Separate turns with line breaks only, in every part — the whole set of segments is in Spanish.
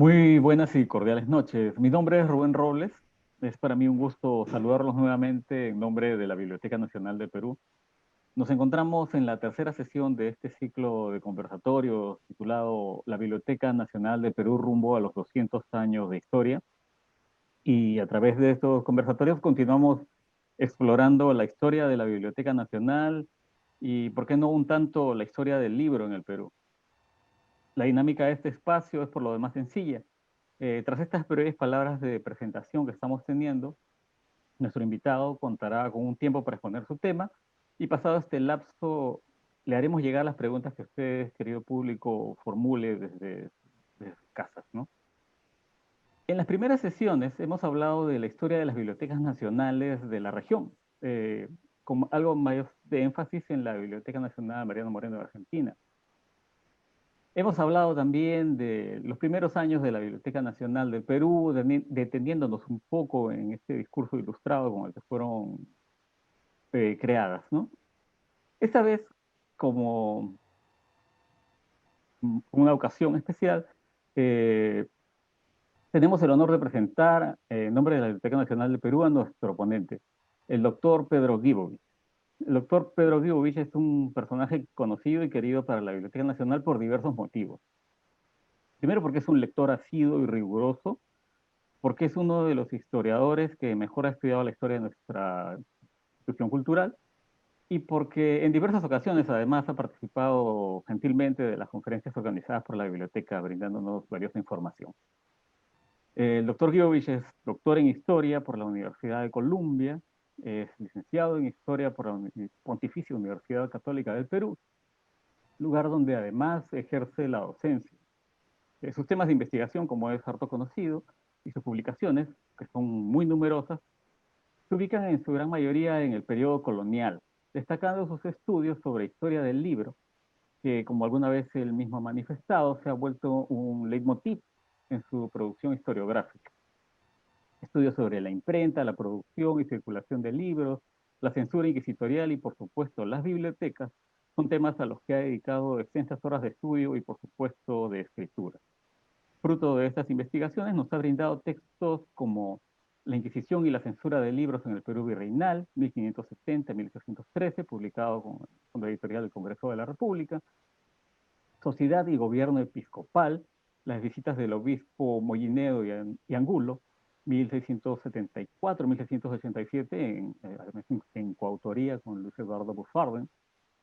Muy buenas y cordiales noches. Mi nombre es Rubén Robles. Es para mí un gusto saludarlos nuevamente en nombre de la Biblioteca Nacional de Perú. Nos encontramos en la tercera sesión de este ciclo de conversatorios titulado La Biblioteca Nacional de Perú rumbo a los 200 años de historia. Y a través de estos conversatorios continuamos explorando la historia de la Biblioteca Nacional y, ¿por qué no, un tanto la historia del libro en el Perú? La dinámica de este espacio es por lo demás sencilla. Tras estas breves palabras de presentación que estamos teniendo, nuestro invitado contará con un tiempo para exponer su tema y pasado este lapso le haremos llegar las preguntas que ustedes, querido público, formule desde sus casas, ¿no? En las primeras sesiones hemos hablado de la historia de las bibliotecas nacionales de la región, con algo mayor de énfasis en la Biblioteca Nacional Mariano Moreno de Argentina. Hemos hablado también de los primeros años de la Biblioteca Nacional del Perú, deteniéndonos un poco en este discurso ilustrado con el que fueron creadas, ¿no? Esta vez, como una ocasión especial, eh, tenemos el honor de presentar, en nombre de la Biblioteca Nacional del Perú, a nuestro ponente, el doctor Pedro Guibovich. El doctor Pedro Guibovich es un personaje conocido y querido para la Biblioteca Nacional por diversos motivos. Primero, porque es un lector asiduo y riguroso, porque es uno de los historiadores que mejor ha estudiado la historia de nuestra institución cultural y porque en diversas ocasiones además ha participado gentilmente de las conferencias organizadas por la biblioteca, brindándonos valiosa información. El doctor Giovich es doctor en historia por la Universidad de Columbia, es licenciado en historia por la Pontificia Universidad Católica del Perú, lugar donde además ejerce la docencia. Sus temas de investigación, como es harto conocido, y sus publicaciones, que son muy numerosas, se ubican en su gran mayoría en el periodo colonial, destacando sus estudios sobre historia del libro, que, como alguna vez él mismo ha manifestado, se ha vuelto un leitmotiv en su producción historiográfica. Estudios sobre la imprenta, la producción y circulación de libros, la censura inquisitorial y, por supuesto, las bibliotecas, son temas a los que ha dedicado extensas horas de estudio y, por supuesto, de escritura. Fruto de estas investigaciones nos ha brindado textos como La Inquisición y la censura de libros en el Perú virreinal, 1570-1813, publicado con el Fondo Editorial del Congreso de la República, Sociedad y Gobierno Episcopal, las visitas del obispo Mollinedo y Angulo, 1674-1687, en coautoría con Luis Eduardo Buffardin,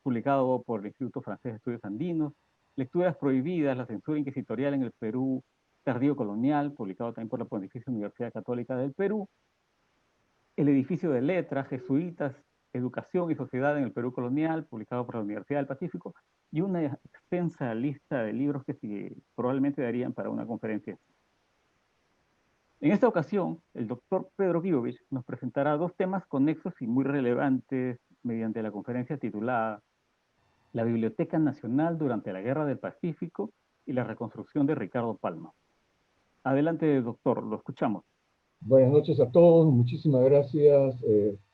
publicado por el Instituto Francés de Estudios Andinos, Lecturas Prohibidas, la censura inquisitorial en el Perú tardío colonial, publicado también por la Pontificia Universidad Católica del Perú, El edificio de letras, jesuitas, educación y sociedad en el Perú colonial, publicado por la Universidad del Pacífico, y una extensa lista de libros que probablemente darían para una conferencia. En esta ocasión, el doctor Pedro Guibovich nos presentará dos temas conexos y muy relevantes mediante la conferencia titulada La Biblioteca Nacional durante la Guerra del Pacífico y la reconstrucción de Ricardo Palma. Adelante, doctor, lo escuchamos.
Buenas noches a todos. Muchísimas gracias,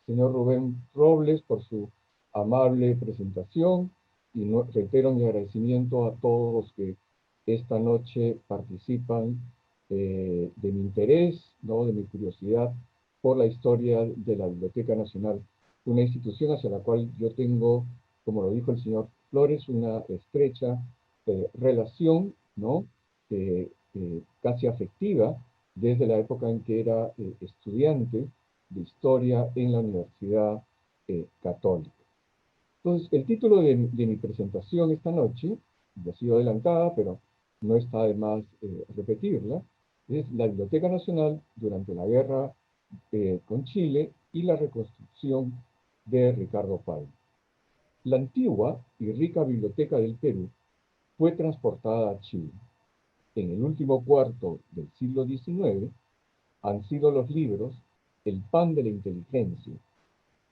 señor Rubén Robles, por su amable presentación y reitero mi agradecimiento a todos los que esta noche participan de mi interés, ¿no? De mi curiosidad por la historia de la Biblioteca Nacional, una institución hacia la cual yo tengo, como lo dijo el señor Flores, una estrecha relación, ¿no? Casi afectiva, desde la época en que era estudiante de historia en la Universidad Católica. Entonces, el título de mi presentación esta noche, ya ha sido adelantada, pero no está de más repetirla, es La Biblioteca Nacional durante la guerra con Chile y la reconstrucción de Ricardo Palma. La antigua y rica Biblioteca del Perú fue transportada a Chile. En el último cuarto del siglo XIX, han sido los libros el pan de la inteligencia,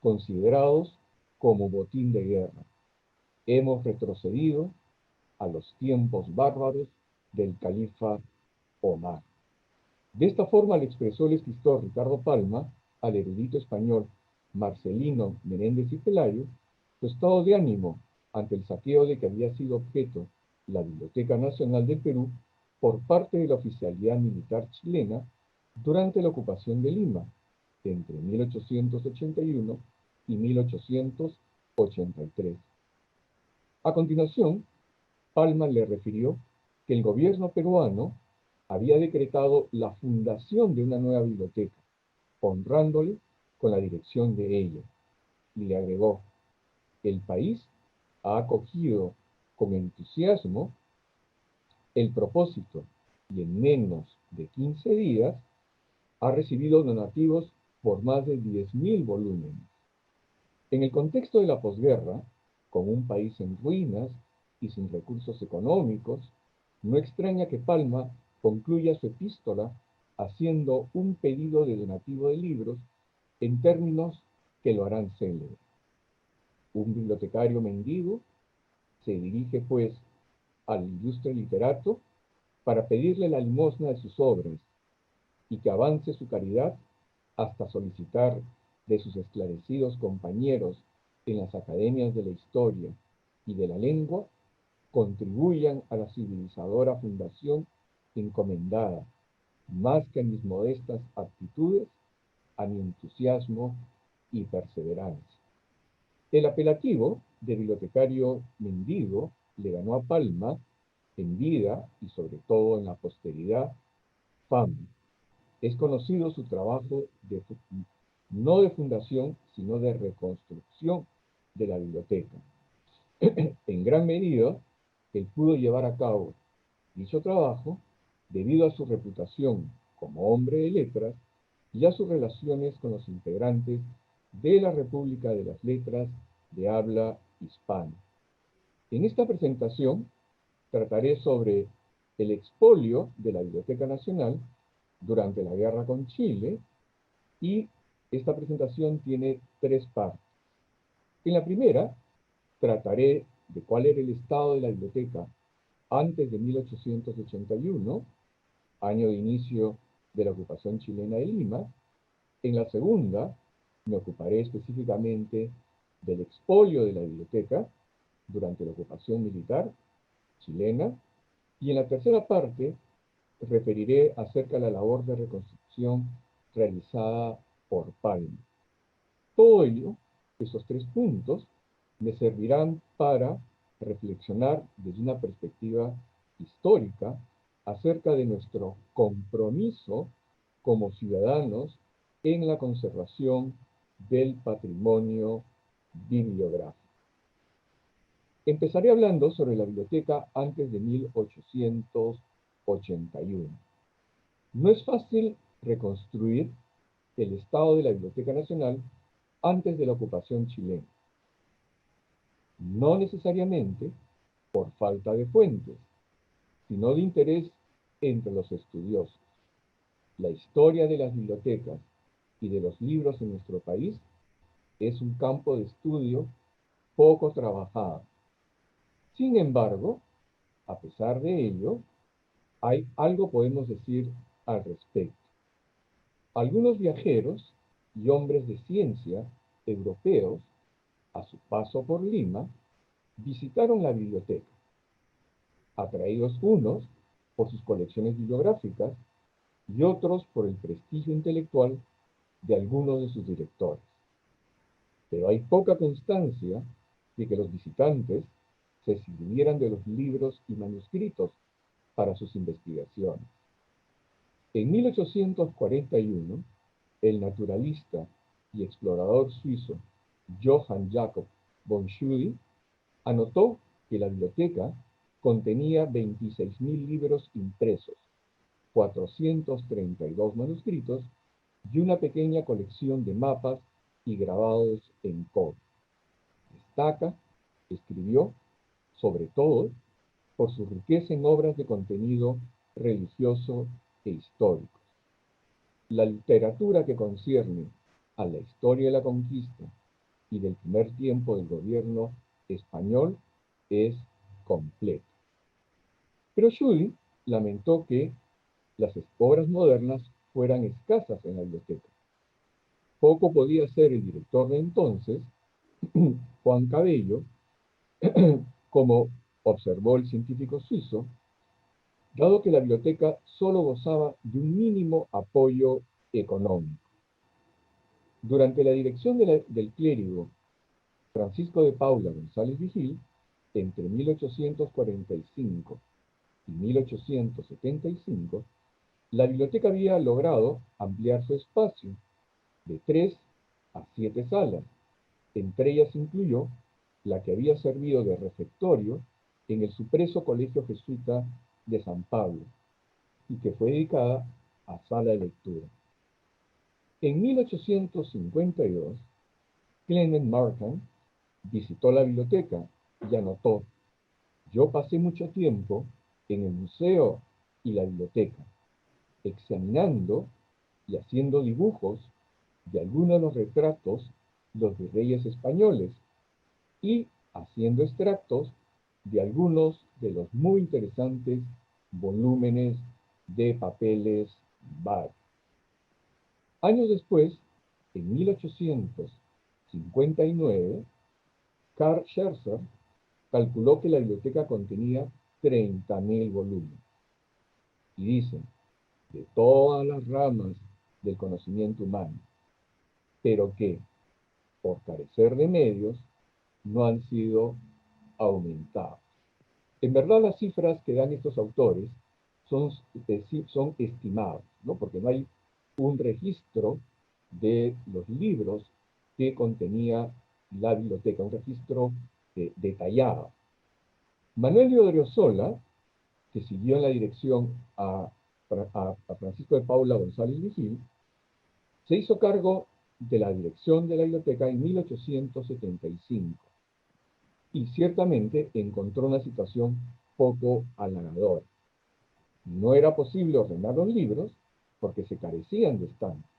considerados como botín de guerra. Hemos retrocedido a los tiempos bárbaros del califa Omar. De esta forma le expresó el escritor Ricardo Palma al erudito español Marcelino Menéndez y Pelayo su estado de ánimo ante el saqueo de que había sido objeto la Biblioteca Nacional del Perú por parte de la oficialidad militar chilena durante la ocupación de Lima, entre 1881 y 1883. A continuación, Palma le refirió que el gobierno peruano había decretado la fundación de una nueva biblioteca, honrándole con la dirección de ella, y le agregó: el país ha acogido con entusiasmo el propósito y en menos de 15 días ha recibido donativos por más de 10.000 volúmenes. En el contexto de la posguerra, con un país en ruinas y sin recursos económicos, no extraña que Palma concluya su epístola haciendo un pedido de donativo de libros en términos que lo harán célebre. Un bibliotecario mendigo se dirige, pues, al ilustre literato para pedirle la limosna de sus obras y que avance su caridad hasta solicitar de sus esclarecidos compañeros en las academias de la historia y de la lengua contribuyan a la civilizadora fundación encomendada, más que a mis modestas aptitudes, a mi entusiasmo y perseverancia. El apelativo de bibliotecario mendigo le ganó a Palma en vida y sobre todo en la posteridad fama. Es conocido su trabajo no de fundación, sino de reconstrucción de la biblioteca. En gran medida, él pudo llevar a cabo dicho trabajo debido a su reputación como hombre de letras y a sus relaciones con los integrantes de la República de las Letras de habla hispana. En esta presentación trataré sobre el expolio de la Biblioteca Nacional durante la guerra con Chile, y esta presentación tiene 3 partes. En la primera, trataré de cuál era el estado de la biblioteca antes de 1881, año de inicio de la ocupación chilena de Lima. En la segunda, me ocuparé específicamente del expolio de la biblioteca durante la ocupación militar chilena. Y en la tercera parte, referiré acerca de la labor de reconstrucción realizada por Palma. Todo ello, esos 3 puntos, me servirán para reflexionar desde una perspectiva histórica acerca de nuestro compromiso como ciudadanos en la conservación del patrimonio bibliográfico. Empezaré hablando sobre la biblioteca antes de 1881. No es fácil reconstruir el estado de la Biblioteca Nacional antes de la ocupación chilena. No necesariamente por falta de fuentes, sino de interés entre los estudiosos. La historia de las bibliotecas y de los libros en nuestro país es un campo de estudio poco trabajado. Sin embargo, a pesar de ello, hay algo podemos decir al respecto. Algunos viajeros y hombres de ciencia europeos, a su paso por Lima, visitaron la biblioteca, atraídos unos por sus colecciones bibliográficas y otros por el prestigio intelectual de algunos de sus directores. Pero hay poca constancia de que los visitantes se sirvieran de los libros y manuscritos para sus investigaciones. En 1841, el naturalista y explorador suizo Johann Jakob von Schudi anotó que la biblioteca contenía 26.000 libros impresos, 432 manuscritos y una pequeña colección de mapas y grabados en cobre. Destaca, escribió, sobre todo, por su riqueza en obras de contenido religioso e histórico. La literatura que concierne a la historia de la conquista y del primer tiempo del gobierno español es completa. Pero Schudi lamentó que las obras modernas fueran escasas en la biblioteca. Poco podía hacer el director de entonces, Juan Cabello, como observó el científico suizo, dado que la biblioteca solo gozaba de un mínimo apoyo económico. Durante la dirección del clérigo Francisco de Paula González Vigil, entre 1845 y 1875, la biblioteca había logrado ampliar su espacio de 3 a 7 salas. Entre ellas incluyó la que había servido de refectorio en el Supreso Colegio Jesuita de San Pablo y que fue dedicada a sala de lectura. En 1852, Clement Markham visitó la biblioteca y anotó: yo pasé mucho tiempo en el museo y la biblioteca, examinando y haciendo dibujos de algunos de los retratos de los virreyes españoles y haciendo extractos de algunos de los muy interesantes volúmenes de papeles Bach. Años después, en 1859, Karl Scherzer calculó que la biblioteca contenía 30.000 volúmenes. Y dice, de todas las ramas del conocimiento humano, pero que, por carecer de medios, no han sido aumentados. En verdad, las cifras que dan estos autores son estimadas, ¿no? Porque no hay un registro de los libros que contenía la biblioteca, un registro detallado. Manuel de Odriozola, que siguió en la dirección a Francisco de Paula González Vigil, se hizo cargo de la dirección de la biblioteca en 1875 y ciertamente encontró una situación poco halagadora. No era posible ordenar los libros porque se carecían de estantes,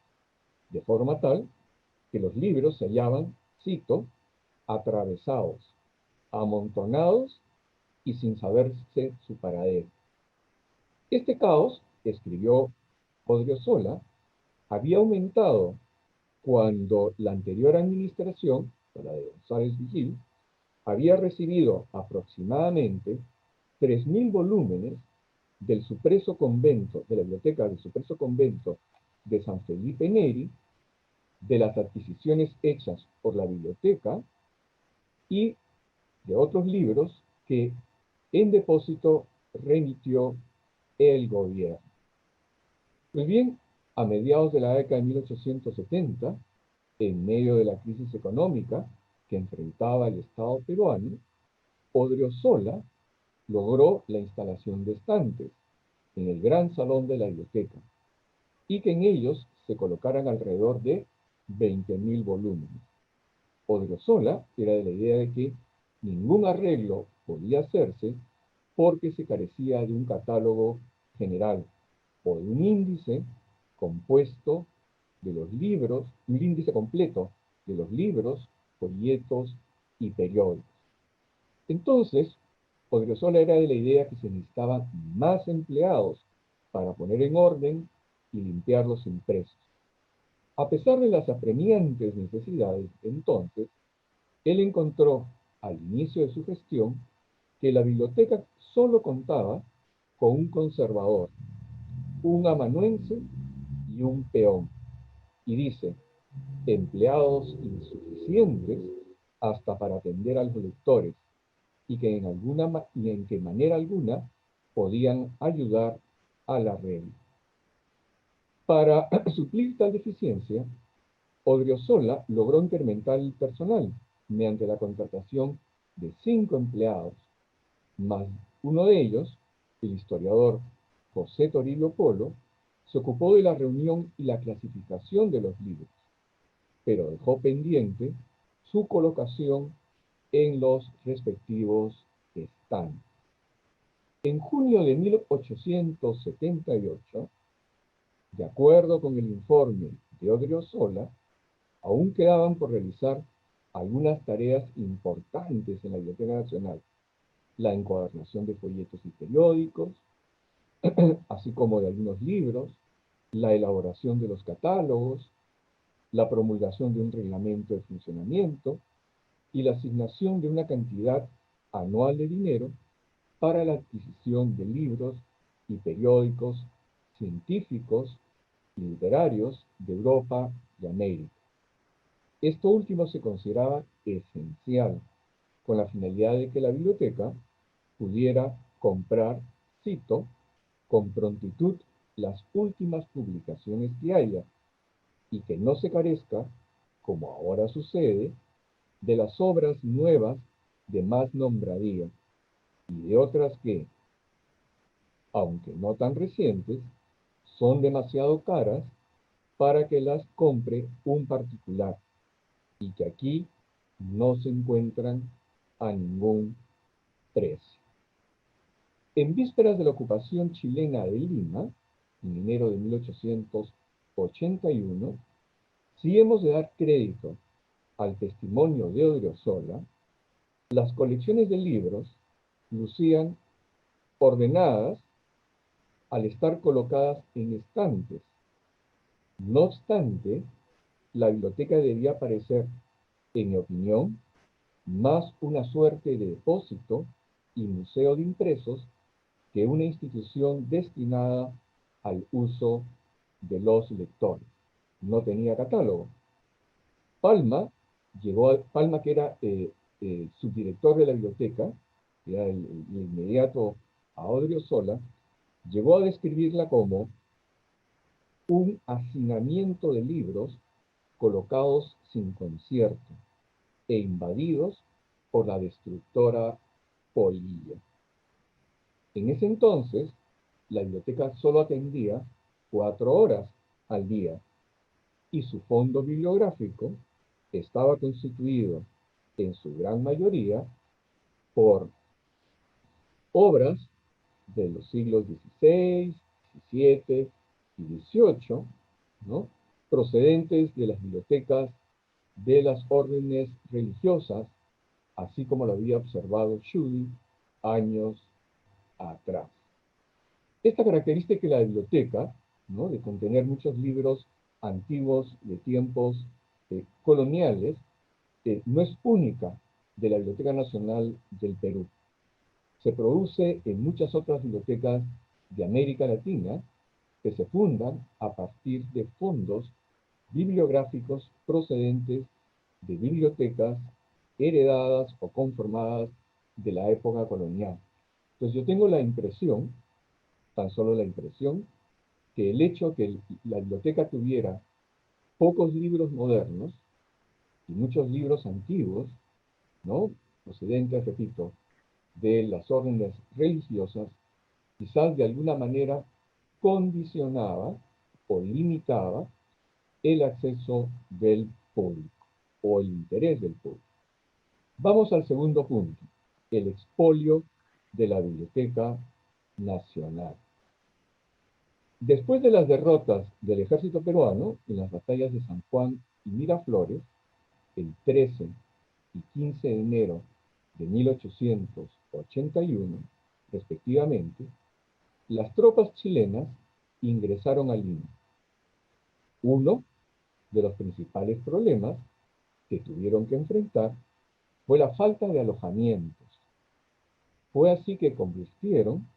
de forma tal que los libros se hallaban, cito, atravesados, amontonados y sin saberse su paradero. Este caos, escribió Odriozola, había aumentado cuando la anterior administración, la de González Vigil, había recibido aproximadamente 3.000 volúmenes del Supreso Convento, de la biblioteca del Supreso Convento de San Felipe Neri, de las adquisiciones hechas por la biblioteca y de otros libros que en depósito remitió el gobierno. Pues bien, a mediados de la década de 1870, en medio de la crisis económica que enfrentaba el Estado peruano, Odriozola logró la instalación de estantes en el gran salón de la biblioteca y que en ellos se colocaran alrededor de 20.000 volúmenes. Odriozola era de la idea de que ningún arreglo podía hacerse porque se carecía de un catálogo general o de un índice compuesto de los libros, un índice completo de los libros, folletos y periódicos. Entonces, Odriozola era de la idea que se necesitaban más empleados para poner en orden y limpiar los impresos. A pesar de las apremiantes necesidades, entonces, él encontró al inicio de su gestión que la biblioteca solo contaba con un conservador, un amanuense y un peón. Y dice, empleados insuficientes hasta para atender a los lectores y que en que manera alguna podían ayudar a la regla. Para suplir tal deficiencia, Odriozola logró incrementar el personal mediante la contratación de 5 empleados, más uno de ellos, el historiador José Toribio Polo, se ocupó de la reunión y la clasificación de los libros, pero dejó pendiente su colocación en los respectivos estantes. En junio de 1878, de acuerdo con el informe de Odriozola, aún quedaban por realizar algunas tareas importantes en la Biblioteca Nacional: la encuadernación de folletos y periódicos, así como de algunos libros, la elaboración de los catálogos, la promulgación de un reglamento de funcionamiento y la asignación de una cantidad anual de dinero para la adquisición de libros y periódicos científicos y literarios de Europa y América. Esto último se consideraba esencial, con la finalidad de que la biblioteca pudiera comprar, cito, con prontitud las últimas publicaciones que haya y que no se carezca, como ahora sucede, de las obras nuevas de más nombradía y de otras que, aunque no tan recientes, son demasiado caras para que las compre un particular y que aquí no se encuentran a ningún precio. En vísperas de la ocupación chilena de Lima, en enero de 1881, si hemos de dar crédito al testimonio de Odriozola, las colecciones de libros lucían ordenadas al estar colocadas en estantes. No obstante, la biblioteca debía parecer, en mi opinión, más una suerte de depósito y museo de impresos que una institución destinada al uso de los lectores. No tenía catálogo. Palma, Palma que era subdirector de la biblioteca, que era el inmediato a Odriozola, llegó a describirla como un hacinamiento de libros colocados sin concierto e invadidos por la destructora polilla. En ese entonces, la biblioteca solo atendía 4 horas al día y su fondo bibliográfico estaba constituido en su gran mayoría por obras de los siglos XVI, XVII y XVIII, ¿no? Procedentes de las bibliotecas de las órdenes religiosas, así como lo había observado Schudy años atrás. Esta característica de la biblioteca, ¿no?, de contener muchos libros antiguos de tiempos coloniales, no es única de la Biblioteca Nacional del Perú. Se produce en muchas otras bibliotecas de América Latina que se fundan a partir de fondos bibliográficos procedentes de bibliotecas heredadas o conformadas de la época colonial. Entonces yo tengo la impresión, tan solo la impresión, que el hecho que la biblioteca tuviera pocos libros modernos y muchos libros antiguos, ¿no?, procedentes, repito, de las órdenes religiosas, quizás de alguna manera condicionaba o limitaba el acceso del público o el interés del público. Vamos al segundo punto, el expolio de la Biblioteca Nacional. Después de las derrotas del ejército peruano en las batallas de San Juan y Miraflores, el 13 y 15 de enero de 1881, respectivamente, las tropas chilenas ingresaron a Lima. Uno de los principales problemas que tuvieron que enfrentar fue la falta de alojamientos. Fue así que convirtieron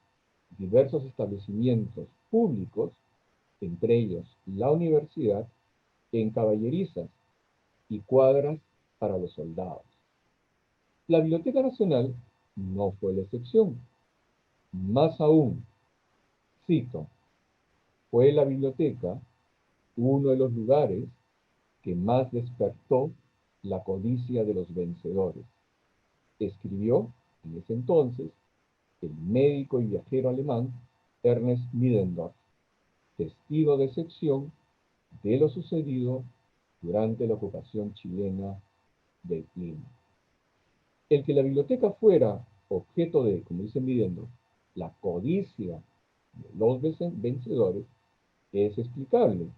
diversos establecimientos públicos, entre ellos la universidad, en caballerizas y cuadras para los soldados. La Biblioteca Nacional no fue la excepción. Más aún, cito, fue la biblioteca uno de los lugares que más despertó la codicia de los vencedores. Escribió en ese entonces el médico y viajero alemán Ernest Middendorf, testigo de excepción de lo sucedido durante la ocupación chilena de Lima. El que la biblioteca fuera objeto de, como dice Middendorf, la codicia de los vencedores es explicable,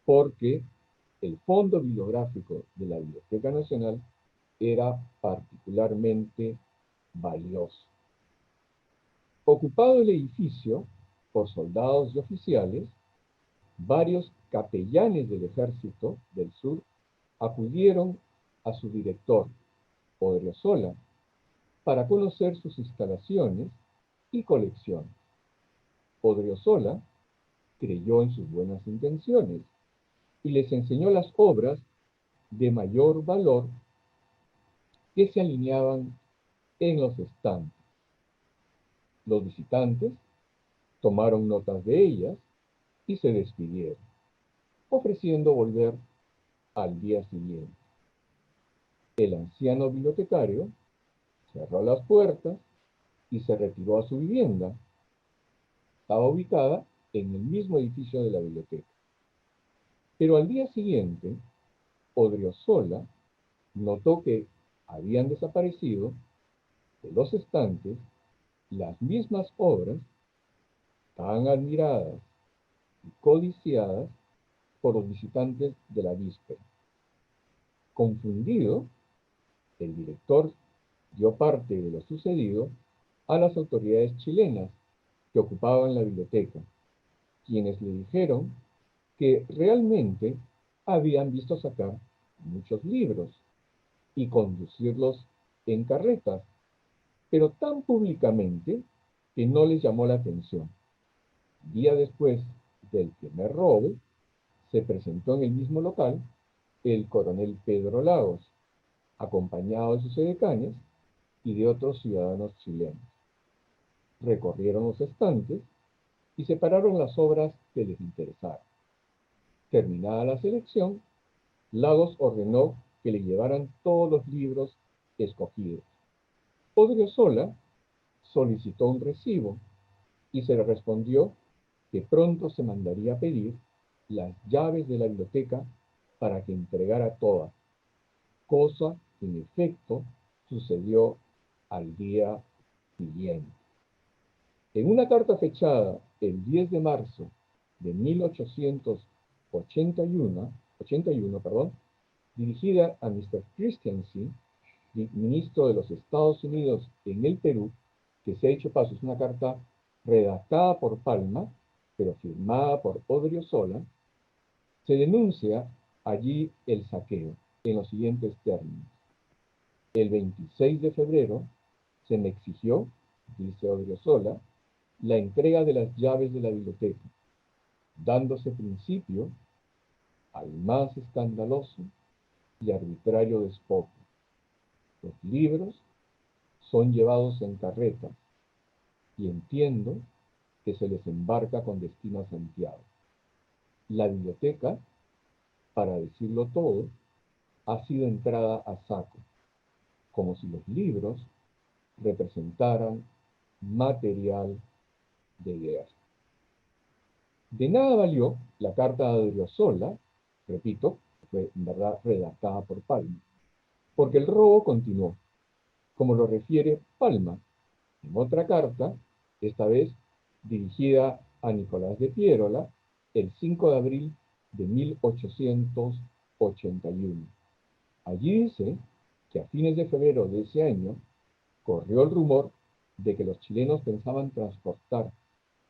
porque el fondo bibliográfico de la Biblioteca Nacional era particularmente valioso. Ocupado el edificio por soldados y oficiales, varios capellanes del Ejército del Sur acudieron a su director, Odriozola, para conocer sus instalaciones y colecciones. Odriozola creyó en sus buenas intenciones y les enseñó las obras de mayor valor que se alineaban en los estantes. Los visitantes tomaron notas de ellas y se despidieron, ofreciendo volver al día siguiente. El anciano bibliotecario cerró las puertas y se retiró a su vivienda. Estaba ubicada en el mismo edificio de la biblioteca. Pero al día siguiente, Odriozola notó que habían desaparecido de los estantes las mismas obras tan admiradas y codiciadas por los visitantes de la víspera. Confundido, el director dio parte de lo sucedido a las autoridades chilenas que ocupaban la biblioteca, quienes le dijeron que realmente habían visto sacar muchos libros y conducirlos en carretas, pero tan públicamente que no les llamó la atención. Día después del primer robo, se presentó en el mismo local el coronel Pedro Lagos, acompañado de sus edecanes y de otros ciudadanos chilenos. Recorrieron los estantes y separaron las obras que les interesaron. Terminada la selección, Lagos ordenó que le llevaran todos los libros escogidos. Odriozola solicitó un recibo y se le respondió que pronto se mandaría a pedir las llaves de la biblioteca para que entregara todas, cosa que en efecto sucedió al día siguiente. En una carta fechada el 10 de marzo de 1881, dirigida a Mr. Christensen, ministro de los Estados Unidos en el Perú, que se ha hecho paso, es una carta redactada por Palma, pero firmada por Odriozola, se denuncia allí el saqueo en los siguientes términos. El 26 de febrero se me exigió, dice Odriozola, la entrega de las llaves de la biblioteca, dándose principio al más escandaloso y arbitrario despojo. Los libros son llevados en carretas y entiendo que se les embarca con destino a Santiago. La biblioteca, para decirlo todo, ha sido entrada a saco, como si los libros representaran material de guerra. De nada valió la carta de Odriozola, repito, fue en verdad redactada por Palma, porque el robo continuó, como lo refiere Palma en otra carta, esta vez dirigida a Nicolás de Piérola, el 5 de abril de 1881. Allí dice que a fines de febrero de ese año corrió el rumor de que los chilenos pensaban transportar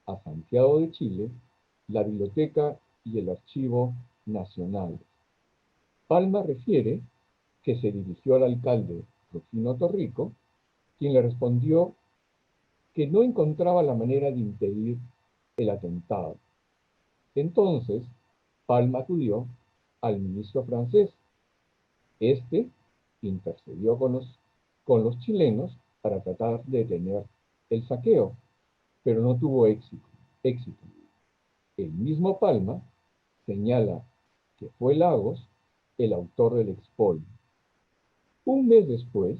a Santiago de Chile la biblioteca y el archivo nacional. Palma refiere que se dirigió al alcalde Rufino Torrico, quien le respondió que no encontraba la manera de impedir el atentado. Entonces, Palma acudió al ministro francés. Este intercedió con los chilenos para tratar de detener el saqueo, pero no tuvo éxito. El mismo Palma señala que fue Lagos el autor del expolio. Un mes después,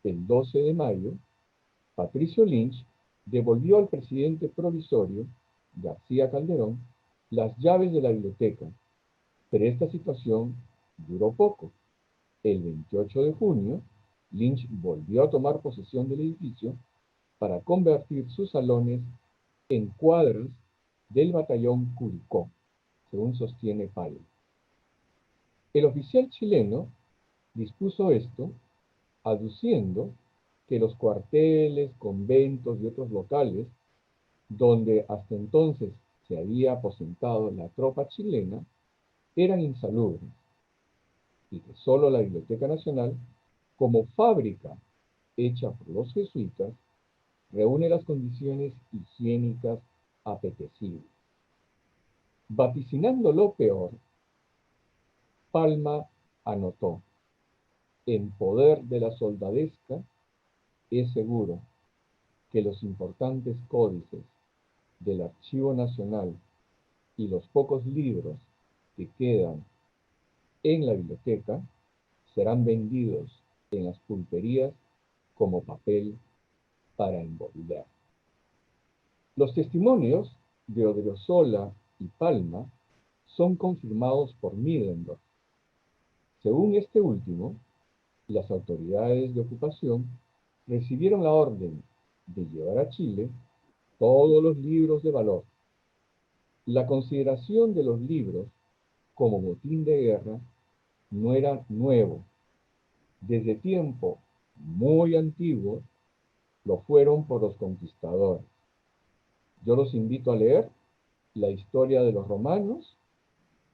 el 12 de mayo, Patricio Lynch devolvió al presidente provisorio, García Calderón, las llaves de la biblioteca, pero esta situación duró poco. El 28 de junio, Lynch volvió a tomar posesión del edificio para convertir sus salones en cuadras del batallón Curicó, según sostiene Palma. El oficial chileno dispuso esto aduciendo que los cuarteles, conventos y otros locales donde hasta entonces se había aposentado la tropa chilena eran insalubres y que solo la Biblioteca Nacional, como fábrica hecha por los jesuitas, reúne las condiciones higiénicas apetecible. Vaticinando lo peor, Palma anotó: en poder de la soldadesca es seguro que los importantes códices del Archivo Nacional y los pocos libros que quedan en la biblioteca serán vendidos en las pulperías como papel para envolver. Los testimonios de Odriozola y Palma son confirmados por Middendorf. Según este último, las autoridades de ocupación recibieron la orden de llevar a Chile todos los libros de valor. La consideración de los libros como botín de guerra no era nuevo. Desde tiempo muy antiguo lo fueron por los conquistadores. Yo los invito a leer la historia de los romanos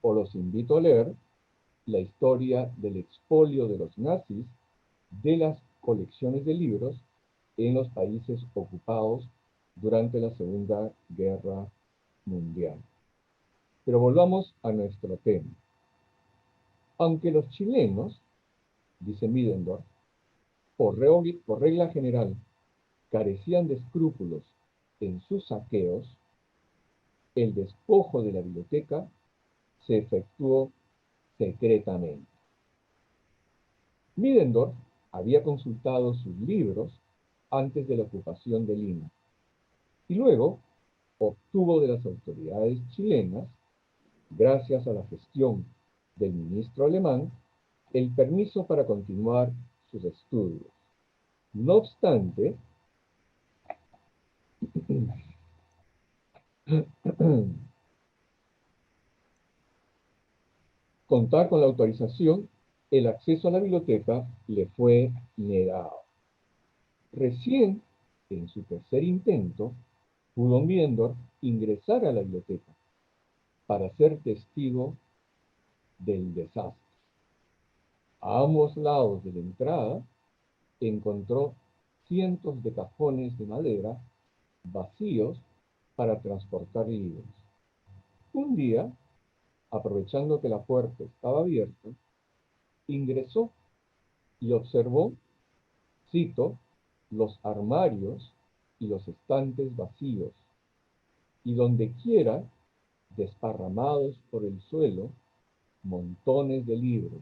o los invito a leer la historia del expolio de los nazis de las colecciones de libros en los países ocupados durante la Segunda Guerra Mundial. Pero volvamos a nuestro tema. Aunque los chilenos, dice Middendorf, por regla general, carecían de escrúpulos en sus saqueos, el despojo de la biblioteca se efectuó secretamente. Middendorf había consultado sus libros antes de la ocupación de Lima y luego obtuvo de las autoridades chilenas, gracias a la gestión del ministro alemán, el permiso para continuar sus estudios. No obstante, contar con la autorización, el acceso a la biblioteca le fue negado. Recién, en su tercer intento, pudo Middendorf ingresar a la biblioteca para ser testigo del desastre. A ambos lados de la entrada encontró cientos de cajones de madera vacíos para transportar libros. Un día, aprovechando que la puerta estaba abierta, ingresó y observó, cito, los armarios y los estantes vacíos, y donde quiera, desparramados por el suelo, montones de libros,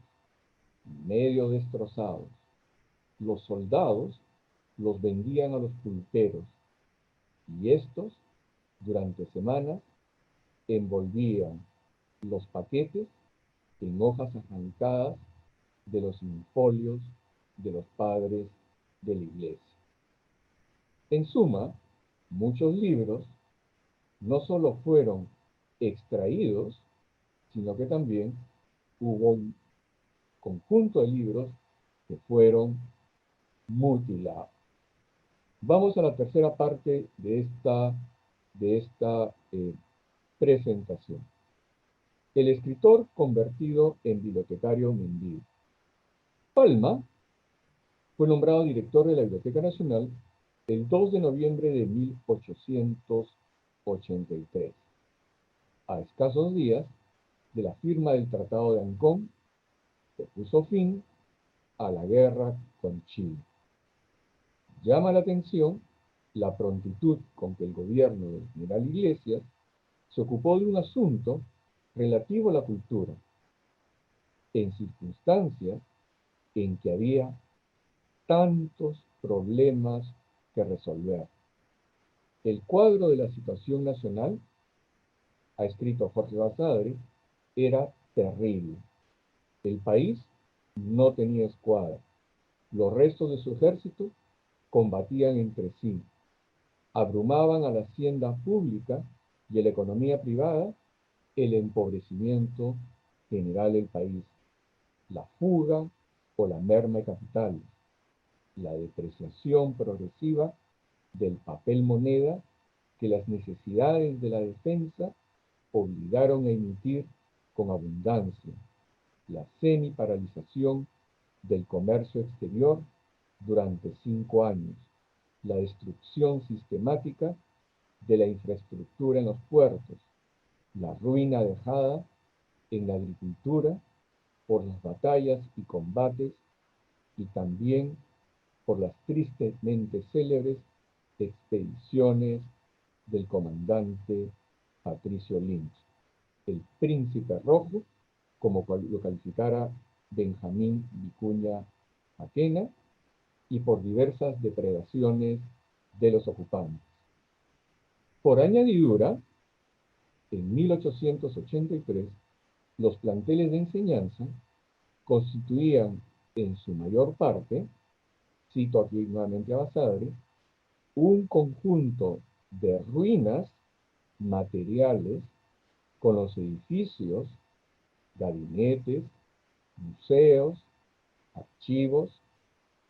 medio destrozados. Los soldados los vendían a los pulperos, y estos, durante semanas, envolvían los paquetes en hojas arrancadas de los infolios de los padres de la iglesia. En suma, muchos libros no solo fueron extraídos, sino que también hubo un conjunto de libros que fueron mutilados. Vamos a la tercera parte de esta presentación. El escritor convertido en bibliotecario mendigo. Palma fue nombrado director de la Biblioteca Nacional el 2 de noviembre de 1883, a escasos días de la firma del Tratado de Ancón, que puso fin a la guerra con Chile. Llama la atención la prontitud con que el gobierno del general Iglesias se ocupó de un asunto relativo a la cultura, en circunstancias en que había tantos problemas que resolver. El cuadro de la situación nacional, ha escrito Jorge Basadre, era terrible. El país no tenía escuadra. Los restos de su ejército combatían entre sí. Abrumaban a la hacienda pública y a la economía privada el empobrecimiento general del país, la fuga o la merma de capitales, la depreciación progresiva del papel moneda que las necesidades de la defensa obligaron a emitir con abundancia, la semi-paralización del comercio exterior durante 5 años, la destrucción sistemática de la infraestructura en los puertos, la ruina dejada en la agricultura por las batallas y combates y también por las tristemente célebres expediciones del comandante Patricio Lynch, el Príncipe Rojo, como lo calificara Benjamín Vicuña Maquena, y por diversas depredaciones de los ocupantes. Por añadidura, en 1883, los planteles de enseñanza constituían en su mayor parte, cito aquí nuevamente a Basadre, un conjunto de ruinas materiales con los edificios, gabinetes, museos, archivos,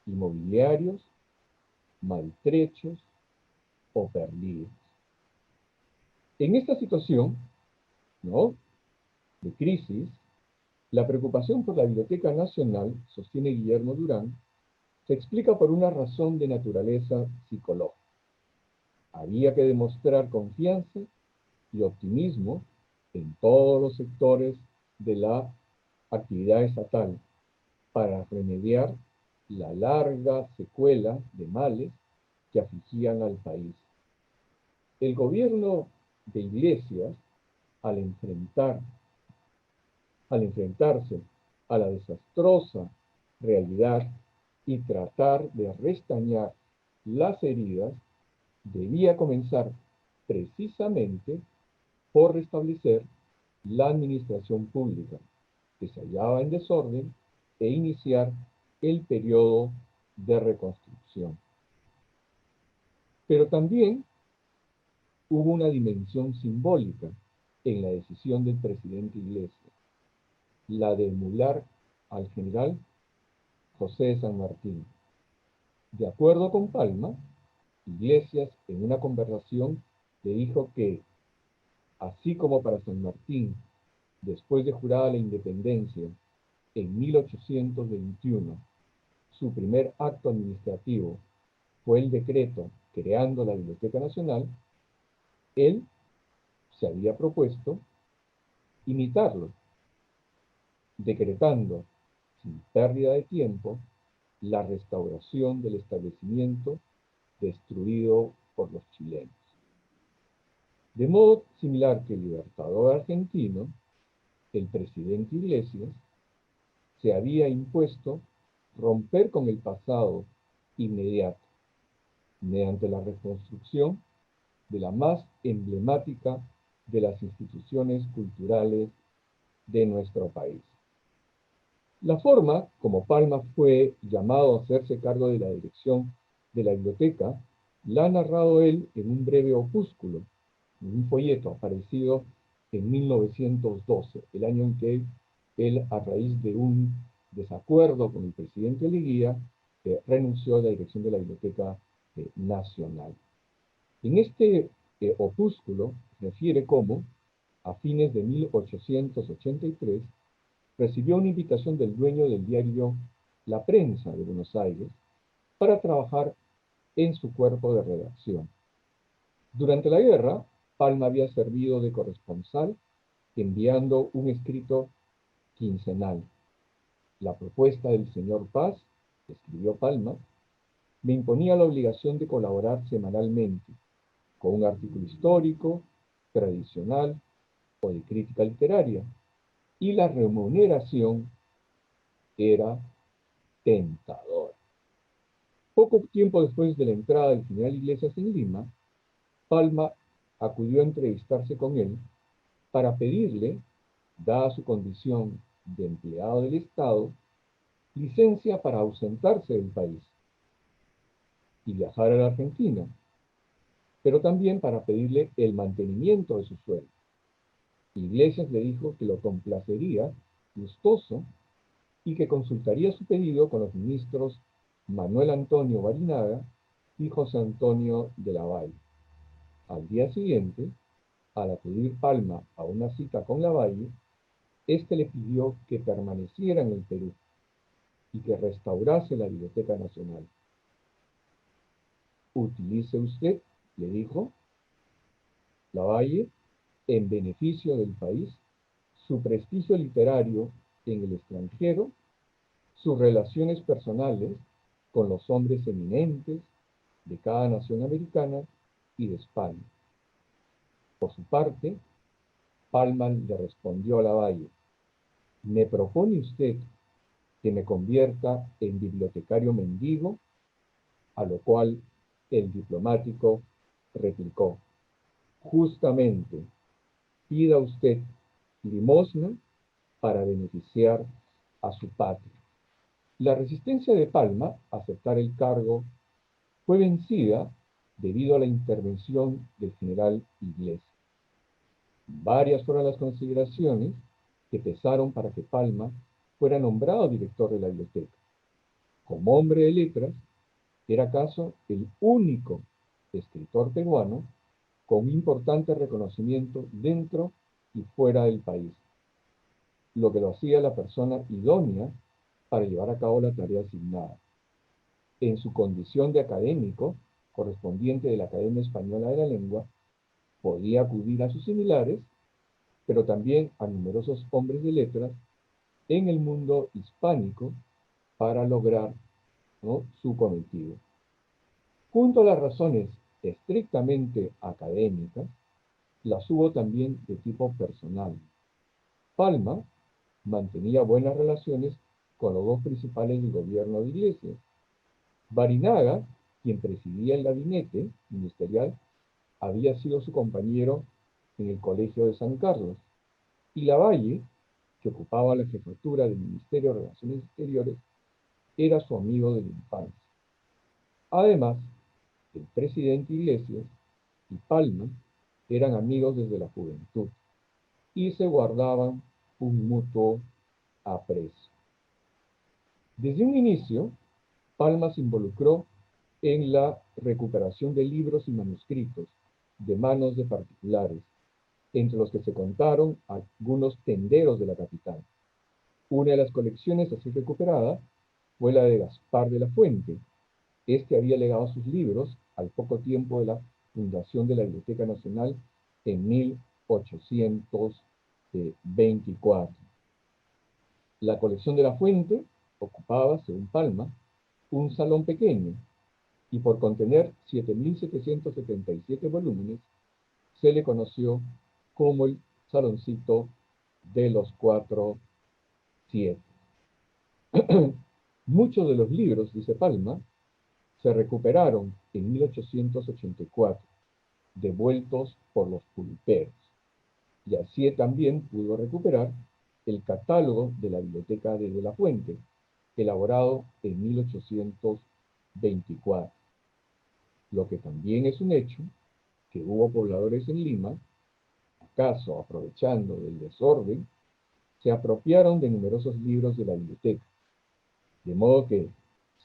inmobiliarios, maltrechos o perdidos. En esta situación, ¿no?, de crisis, la preocupación por la Biblioteca Nacional, sostiene Guillermo Durán, se explica por una razón de naturaleza psicológica. Había que demostrar confianza y optimismo en todos los sectores de la actividad estatal para remediar la larga secuela de males que afligían al país. El gobierno de Iglesias, al enfrentarse a la desastrosa realidad y tratar de restañar las heridas, debía comenzar precisamente por restablecer la administración pública, que se hallaba en desorden, e iniciar el periodo de reconstrucción. Pero también hubo una dimensión simbólica en la decisión del presidente Iglesias, la de emular al general José de San Martín. De acuerdo con Palma, Iglesias, en una conversación, le dijo que, así como para San Martín, después de jurada la independencia, en 1821, su primer acto administrativo fue el decreto creando la Biblioteca Nacional, él se había propuesto imitarlo, decretando, sin pérdida de tiempo, la restauración del establecimiento destruido por los chilenos. De modo similar que el libertador argentino, el presidente Iglesias se había impuesto romper con el pasado inmediato, mediante la reconstrucción de la más emblemática de las instituciones culturales de nuestro país. La forma como Palma fue llamado a hacerse cargo de la dirección de la biblioteca la ha narrado él en un breve opúsculo, en un folleto aparecido en 1912, el año en que él, a raíz de un desacuerdo con el presidente Leguía, renunció a la dirección de la Biblioteca Nacional. En este opúsculo refiere cómo, a fines de 1883, recibió una invitación del dueño del diario La Prensa de Buenos Aires para trabajar en su cuerpo de redacción. Durante la guerra, Palma había servido de corresponsal enviando un escrito quincenal. La propuesta del señor Paz, escribió Palma, me imponía la obligación de colaborar semanalmente con un artículo histórico, tradicional o de crítica literaria, y la remuneración era tentadora. Poco tiempo después de la entrada del general Iglesias en Lima, Palma acudió a entrevistarse con él para pedirle, dada su condición de empleado del Estado, licencia para ausentarse del país y viajar a la Argentina, pero también para pedirle el mantenimiento de su sueldo. Iglesias le dijo que lo complacería gustoso y que consultaría su pedido con los ministros Manuel Antonio Barinaga y José Antonio de la Valle. Al día siguiente, al acudir Palma a una cita con Lavalle, éste le pidió que permaneciera en el Perú y que restaurase la Biblioteca Nacional. Utilice usted, le dijo, Lavalle, en beneficio del país, su prestigio literario en el extranjero, sus relaciones personales con los hombres eminentes de cada nación americana y de España. Por su parte, Palma le respondió a Lavalle: ¿me propone usted que me convierta en bibliotecario mendigo? A lo cual el diplomático replicó: justamente, pida usted limosna para beneficiar a su patria. La resistencia de Palma a aceptar el cargo fue vencida debido a la intervención del general Iglesias. Varias fueron las consideraciones que pesaron para que Palma fuera nombrado director de la biblioteca. Como hombre de letras, era acaso el único escritor peruano con importante reconocimiento dentro y fuera del país, lo que lo hacía la persona idónea para llevar a cabo la tarea asignada. En su condición de académico, correspondiente de la Academia Española de la Lengua, podía acudir a sus similares, pero también a numerosos hombres de letras en el mundo hispánico para lograr, ¿no?, su cometido. Junto a las razones estrictamente académicas, las hubo también de tipo personal. Palma mantenía buenas relaciones con los dos principales del gobierno de Iglesias. Barinaga, quien presidía el gabinete ministerial, había sido su compañero en el Colegio de San Carlos, y Lavalle, que ocupaba la jefatura del Ministerio de Relaciones Exteriores, era su amigo de la infancia. Además, el presidente Iglesias y Palma eran amigos desde la juventud y se guardaban un mutuo aprecio. Desde un inicio, Palma se involucró en la recuperación de libros y manuscritos de manos de particulares, entre los que se contaron algunos tenderos de la capital. Una de las colecciones así recuperada fue la de Gaspar de la Fuente. Este había legado sus libros al poco tiempo de la fundación de la Biblioteca Nacional en 1824. La colección de la Fuente ocupaba, según Palma, un salón pequeño, y por contener 7.777 volúmenes, se le conoció como el Saloncito de los 4-7. Muchos de los libros, dice Palma, se recuperaron en 1884, devueltos por los pulperos, y así también pudo recuperar el catálogo de la Biblioteca de la Fuente, elaborado en 1824. Lo que también es un hecho, que hubo pobladores en Lima, acaso aprovechando del desorden, se apropiaron de numerosos libros de la biblioteca, de modo que,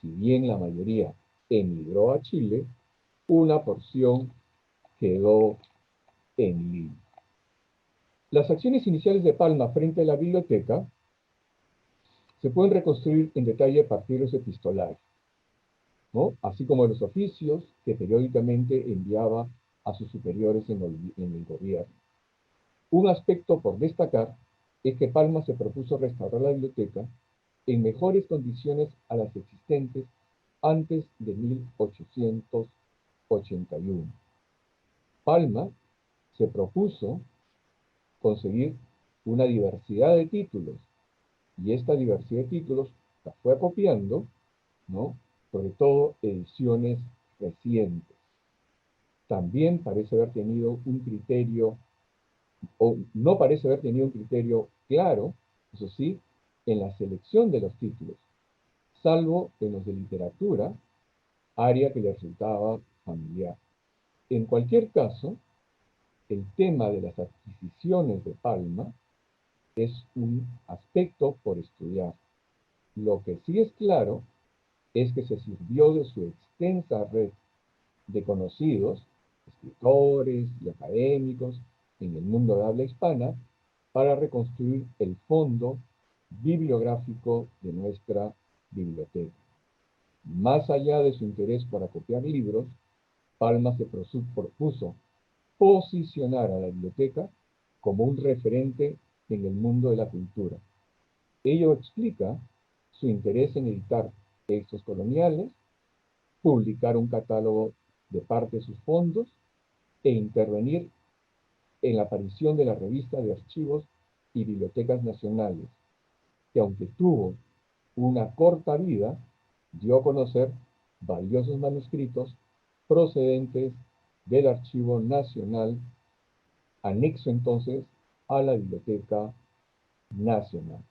si bien la mayoría emigró a Chile, una porción quedó en Lima. Las acciones iniciales de Palma frente a la biblioteca se pueden reconstruir en detalle a partir de los epistolares, ¿no?, así como de los oficios que periódicamente enviaba a sus superiores en el gobierno. Un aspecto por destacar es que Palma se propuso restaurar la biblioteca en mejores condiciones a las existentes antes de 1881. Palma se propuso conseguir una diversidad de títulos, y esta diversidad de títulos la fue acopiando, ¿no?, sobre todo ediciones recientes. También parece haber tenido un criterio, o no parece haber tenido un criterio claro, eso sí, en la selección de los títulos, salvo en los de literatura, área que le resultaba familiar. En cualquier caso, el tema de las adquisiciones de Palma es un aspecto por estudiar. Lo que sí es claro es que se sirvió de su extensa red de conocidos, escritores y académicos en el mundo de habla hispana para reconstruir el fondo bibliográfico de nuestra biblioteca. Más allá de su interés por acopiar libros, Palma se propuso posicionar a la biblioteca como un referente en el mundo de la cultura. Ello explica su interés en editar textos coloniales, publicar un catálogo de parte de sus fondos e intervenir en la aparición de la revista de archivos y bibliotecas nacionales, que aunque tuvo una corta vida, dio a conocer valiosos manuscritos procedentes del Archivo Nacional, anexo entonces a la Biblioteca Nacional.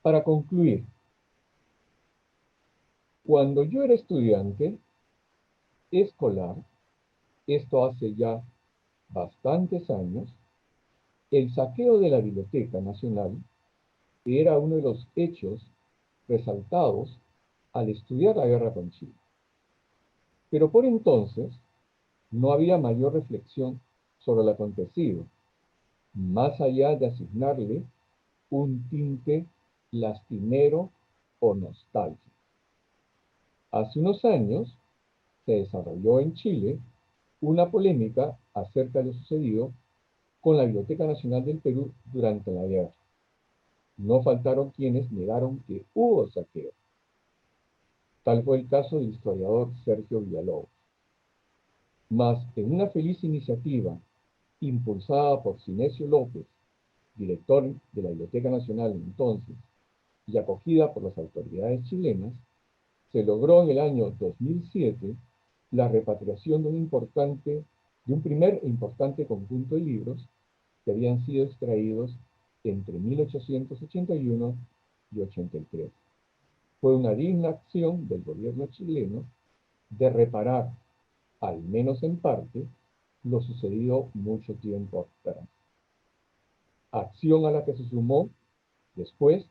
Para concluir, cuando yo era estudiante escolar, esto hace ya bastantes años, el saqueo de la Biblioteca Nacional era uno de los hechos resaltados al estudiar la guerra con Chile. Pero por entonces no había mayor reflexión sobre lo acontecido, más allá de asignarle un tinte lastimero o nostálgico. Hace unos años se desarrolló en Chile una polémica acerca de lo sucedido con la Biblioteca Nacional del Perú durante la guerra. No faltaron quienes negaron que hubo saqueo. Tal fue el caso del historiador Sergio Villalobos. Mas en una feliz iniciativa impulsada por Sinesio López, director de la Biblioteca Nacional entonces, y acogida por las autoridades chilenas, se logró en el año 2007 la repatriación de un primer e importante conjunto de libros que habían sido extraídos entre 1881 y 83. Fue una digna acción del gobierno chileno de reparar, al menos en parte, lo sucedido mucho tiempo atrás. Acción a la que se sumó después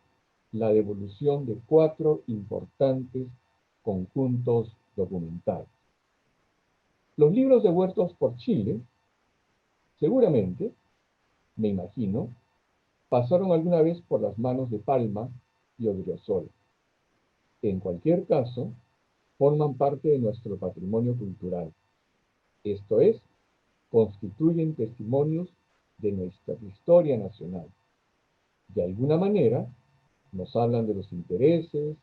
la devolución de 4 importantes conjuntos documentales. Los libros devueltos por Chile, seguramente, me imagino, pasaron alguna vez por las manos de Palma y Odriozola. En cualquier caso, forman parte de nuestro patrimonio cultural. Esto es, constituyen testimonios de nuestra historia nacional. De alguna manera, nos hablan de los intereses,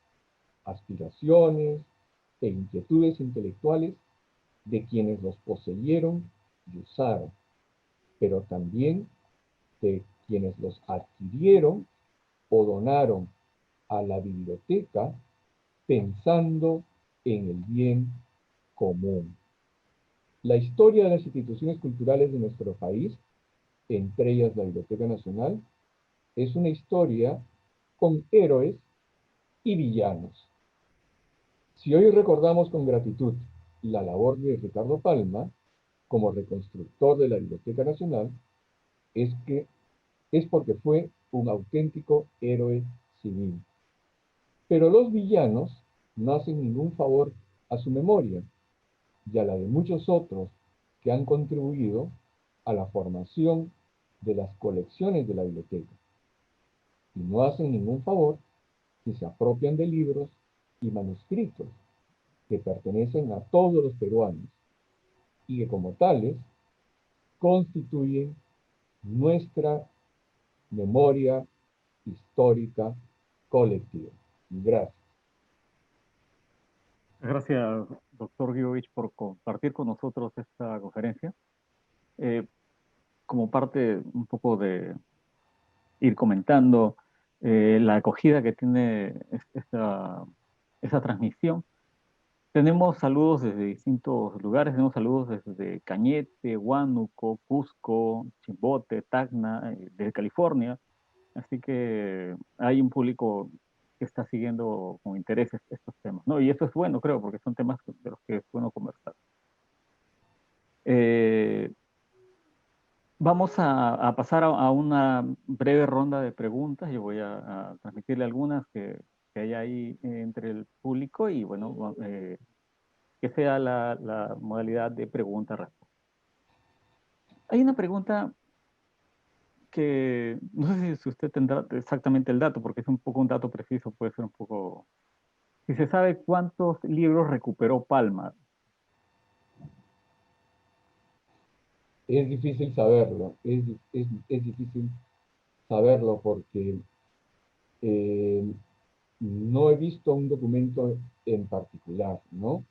aspiraciones e inquietudes intelectuales de quienes los poseyeron y usaron, pero también de quienes los adquirieron o donaron a la biblioteca pensando en el bien común. La historia de las instituciones culturales de nuestro país, entre ellas la Biblioteca Nacional, es una historia con héroes y villanos. Si hoy recordamos con gratitud la labor de Ricardo Palma como reconstructor de la Biblioteca Nacional, es porque fue un auténtico héroe civil. Pero los villanos no hacen ningún favor a su memoria y a la de muchos otros que han contribuido a la formación de las colecciones de la biblioteca. Y no hacen ningún favor si se apropian de libros y manuscritos que pertenecen a todos los peruanos y que como tales constituyen nuestra memoria histórica colectiva. Gracias.
Gracias, doctor Givovich, por compartir con nosotros esta conferencia. Como parte un poco de ir comentando la acogida que tiene esta transmisión, tenemos saludos desde distintos lugares, tenemos saludos desde Cañete, Huánuco, Cusco, Chimbote, Tacna, desde California, así que hay un público que está siguiendo con interés estos temas, ¿no? Y eso es bueno, creo, porque son temas de los que es bueno conversar. Vamos a pasar a una breve ronda de preguntas. Yo voy a transmitirle algunas que hay ahí entre el público y bueno, que sea la modalidad de pregunta-respuesta. Hay una pregunta que no sé si usted tendrá exactamente el dato, porque es un poco un dato preciso, puede ser un poco... Si se sabe cuántos libros recuperó Palma.
Es difícil saberlo, es difícil saberlo porque eh, no he visto un documento en particular, ¿no?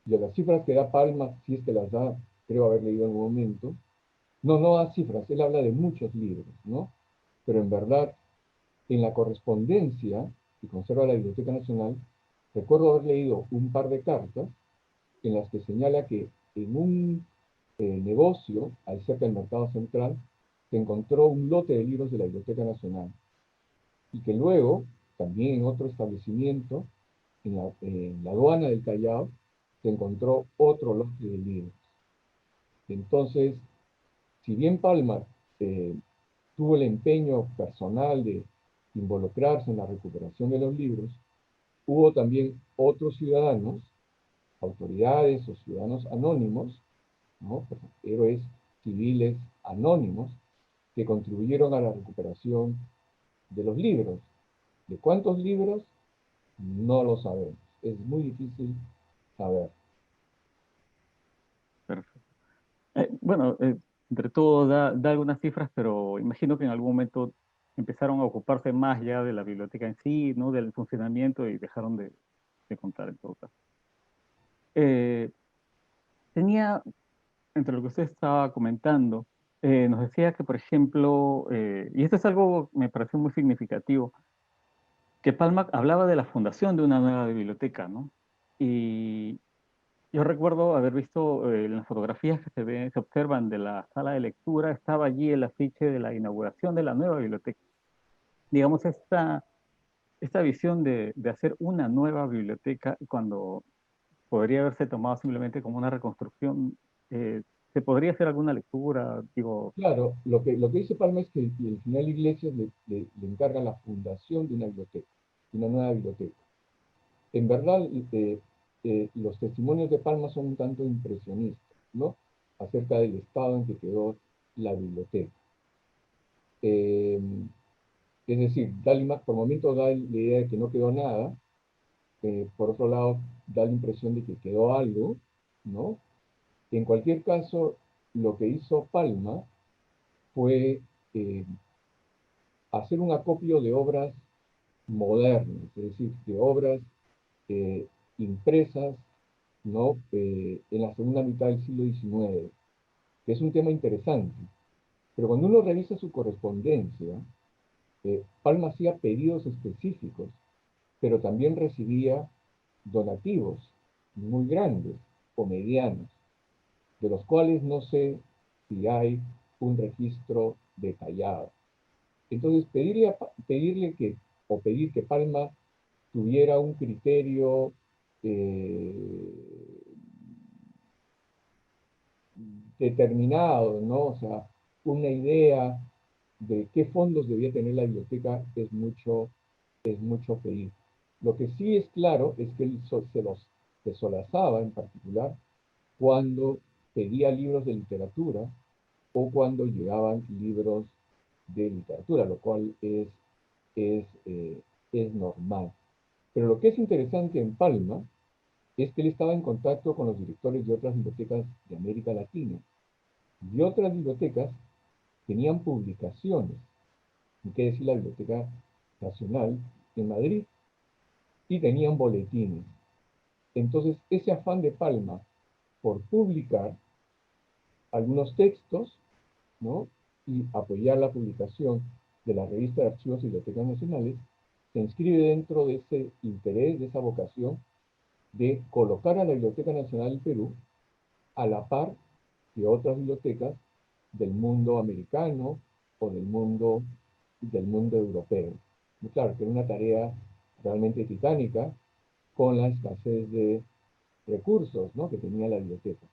De las cifras que da Palma, si es que las da, creo haber leído en un momento, no da cifras, él habla de muchos libros, ¿no? Pero en verdad, en la correspondencia que conserva la Biblioteca Nacional, recuerdo haber leído un par de cartas en las que señala que en un negocio, ahí cerca del Mercado Central, se encontró un lote de libros de la Biblioteca Nacional y que luego, también en otro establecimiento, en la aduana del Callao, se encontró otro lote de libros. Entonces, si bien Palma eh, tuvo el empeño personal de involucrarse en la recuperación de los libros, hubo también otros ciudadanos, autoridades o ciudadanos anónimos, ¿no? Héroes civiles anónimos, que contribuyeron a la recuperación de los libros. ¿De cuántos libros? No lo sabemos. Es muy difícil saber.
Perfecto. Bueno, entre todo da algunas cifras, pero imagino que en algún momento empezaron a ocuparse más ya de la biblioteca en sí, ¿no? Del funcionamiento y dejaron de contar en todo caso. Eh, tenía, entre lo que usted estaba comentando, nos decía que, por ejemplo, y esto es algo que me pareció muy significativo, que Palma hablaba de la fundación de una nueva biblioteca, ¿no? Y yo recuerdo haber visto en las fotografías que se observan de la sala de lectura, estaba allí el afiche de la inauguración de la nueva biblioteca. Digamos, esta visión de hacer una nueva biblioteca cuando podría haberse tomado simplemente como una reconstrucción, ¿se podría hacer alguna lectura? Digo,
Claro, lo que dice Palma es que el general Iglesias le encarga la fundación de una biblioteca, de una nueva biblioteca. En verdad, los testimonios de Palma son un tanto impresionistas, ¿no? Acerca del estado en que quedó la biblioteca. Eh, es decir, por momentos da la idea de que no quedó nada, por otro lado, da la impresión de que quedó algo, ¿no? En cualquier caso, lo que hizo Palma fue eh, hacer un acopio de obras modernas, es decir, de obras eh, impresas, ¿no? En la segunda mitad del siglo XIX, que es un tema interesante. Pero cuando uno revisa su correspondencia, Palma hacía pedidos específicos, pero también recibía donativos muy grandes o medianos, de los cuales no sé si hay un registro detallado. Entonces, pedirle que, o pedir que Palma tuviera un criterio eh, determinado, ¿no? O sea, una idea de qué fondos debía tener la biblioteca es mucho pedir. Lo que sí es claro es que él se solazaba en particular cuando pedía libros de literatura o cuando llegaban libros de literatura, lo cual es, eh, es normal. Pero lo que es interesante en Palma es que él estaba en contacto con los directores de otras bibliotecas de América Latina. Y otras bibliotecas tenían publicaciones, y qué decir la Biblioteca Nacional en Madrid, y tenían boletines. Entonces, ese afán de Palma por publicar algunos textos, ¿no? Y apoyar la publicación de la revista de archivos y bibliotecas nacionales, se inscribe dentro de ese interés, de esa vocación de colocar a la Biblioteca Nacional del Perú a la par de otras bibliotecas del mundo americano o del mundo europeo. Y claro, que era una tarea realmente titánica con la escasez de recursos, ¿no? Que tenía la biblioteca.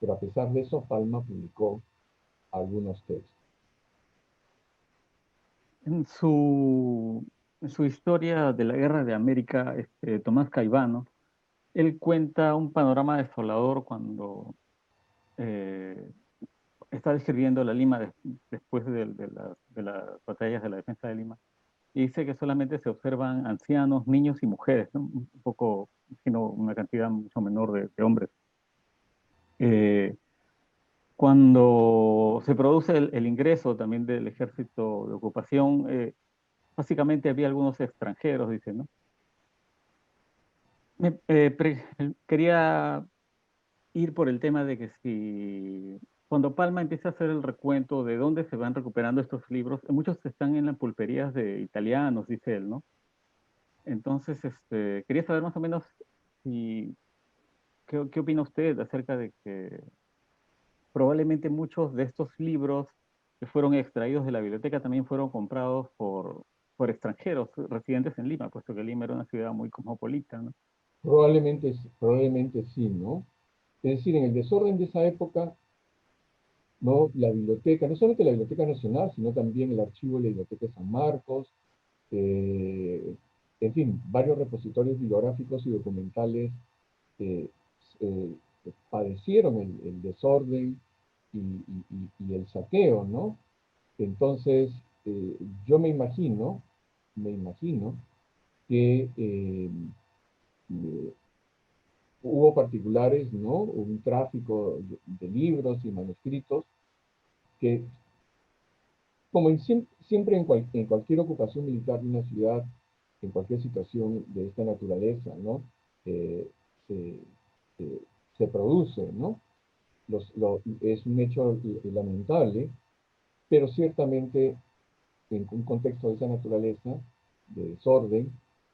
Pero a pesar de eso, Palma publicó algunos textos.
en su historia de la Guerra de América, Tomás Caivano, él cuenta un panorama desolador cuando eh, está describiendo la Lima después de las batallas de la defensa de Lima. Y dice que solamente se observan ancianos, niños y mujeres, ¿no? Un poco, sino una cantidad mucho menor de hombres. Eh, Cuando se produce el ingreso también del ejército de ocupación, básicamente había algunos extranjeros, dice, ¿no? Quería ir por el tema de que si cuando Palma empieza a hacer el recuento de dónde se van recuperando estos libros, muchos están en las pulperías de italianos, dice él, ¿no? Entonces, quería saber más o menos si, qué opina usted acerca de que probablemente muchos de estos libros que fueron extraídos de la biblioteca también fueron comprados por extranjeros residentes en Lima, puesto que Lima era una ciudad muy cosmopolita, ¿no?
Probablemente sí, ¿no? Es decir, en el desorden de esa época, ¿no? La biblioteca, no solamente la Biblioteca Nacional, sino también el archivo de la Biblioteca de San Marcos, eh, en fin, varios repositorios bibliográficos y documentales eh, eh, padecieron el desorden y el saqueo, ¿no? Entonces, yo me imagino que hubo particulares, ¿no? Un tráfico de libros y manuscritos que, como siempre en cualquier ocupación militar de una ciudad, en cualquier situación de esta naturaleza, ¿no? Eh, se, se- se produce, ¿no? Es un hecho lamentable, pero ciertamente en un contexto de esa naturaleza, de desorden,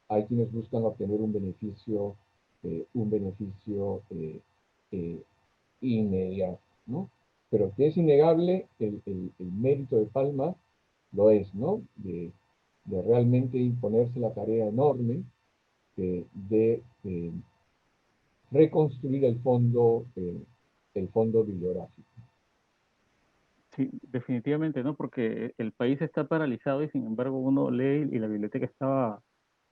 hay quienes buscan obtener un beneficio eh, inmediato, ¿no? Pero que es innegable el mérito de Palma, lo es, ¿no? De realmente imponerse la tarea enorme de reconstruir el fondo bibliográfico.
Sí, definitivamente, ¿no? Porque el país está paralizado y sin embargo uno lee y la biblioteca estaba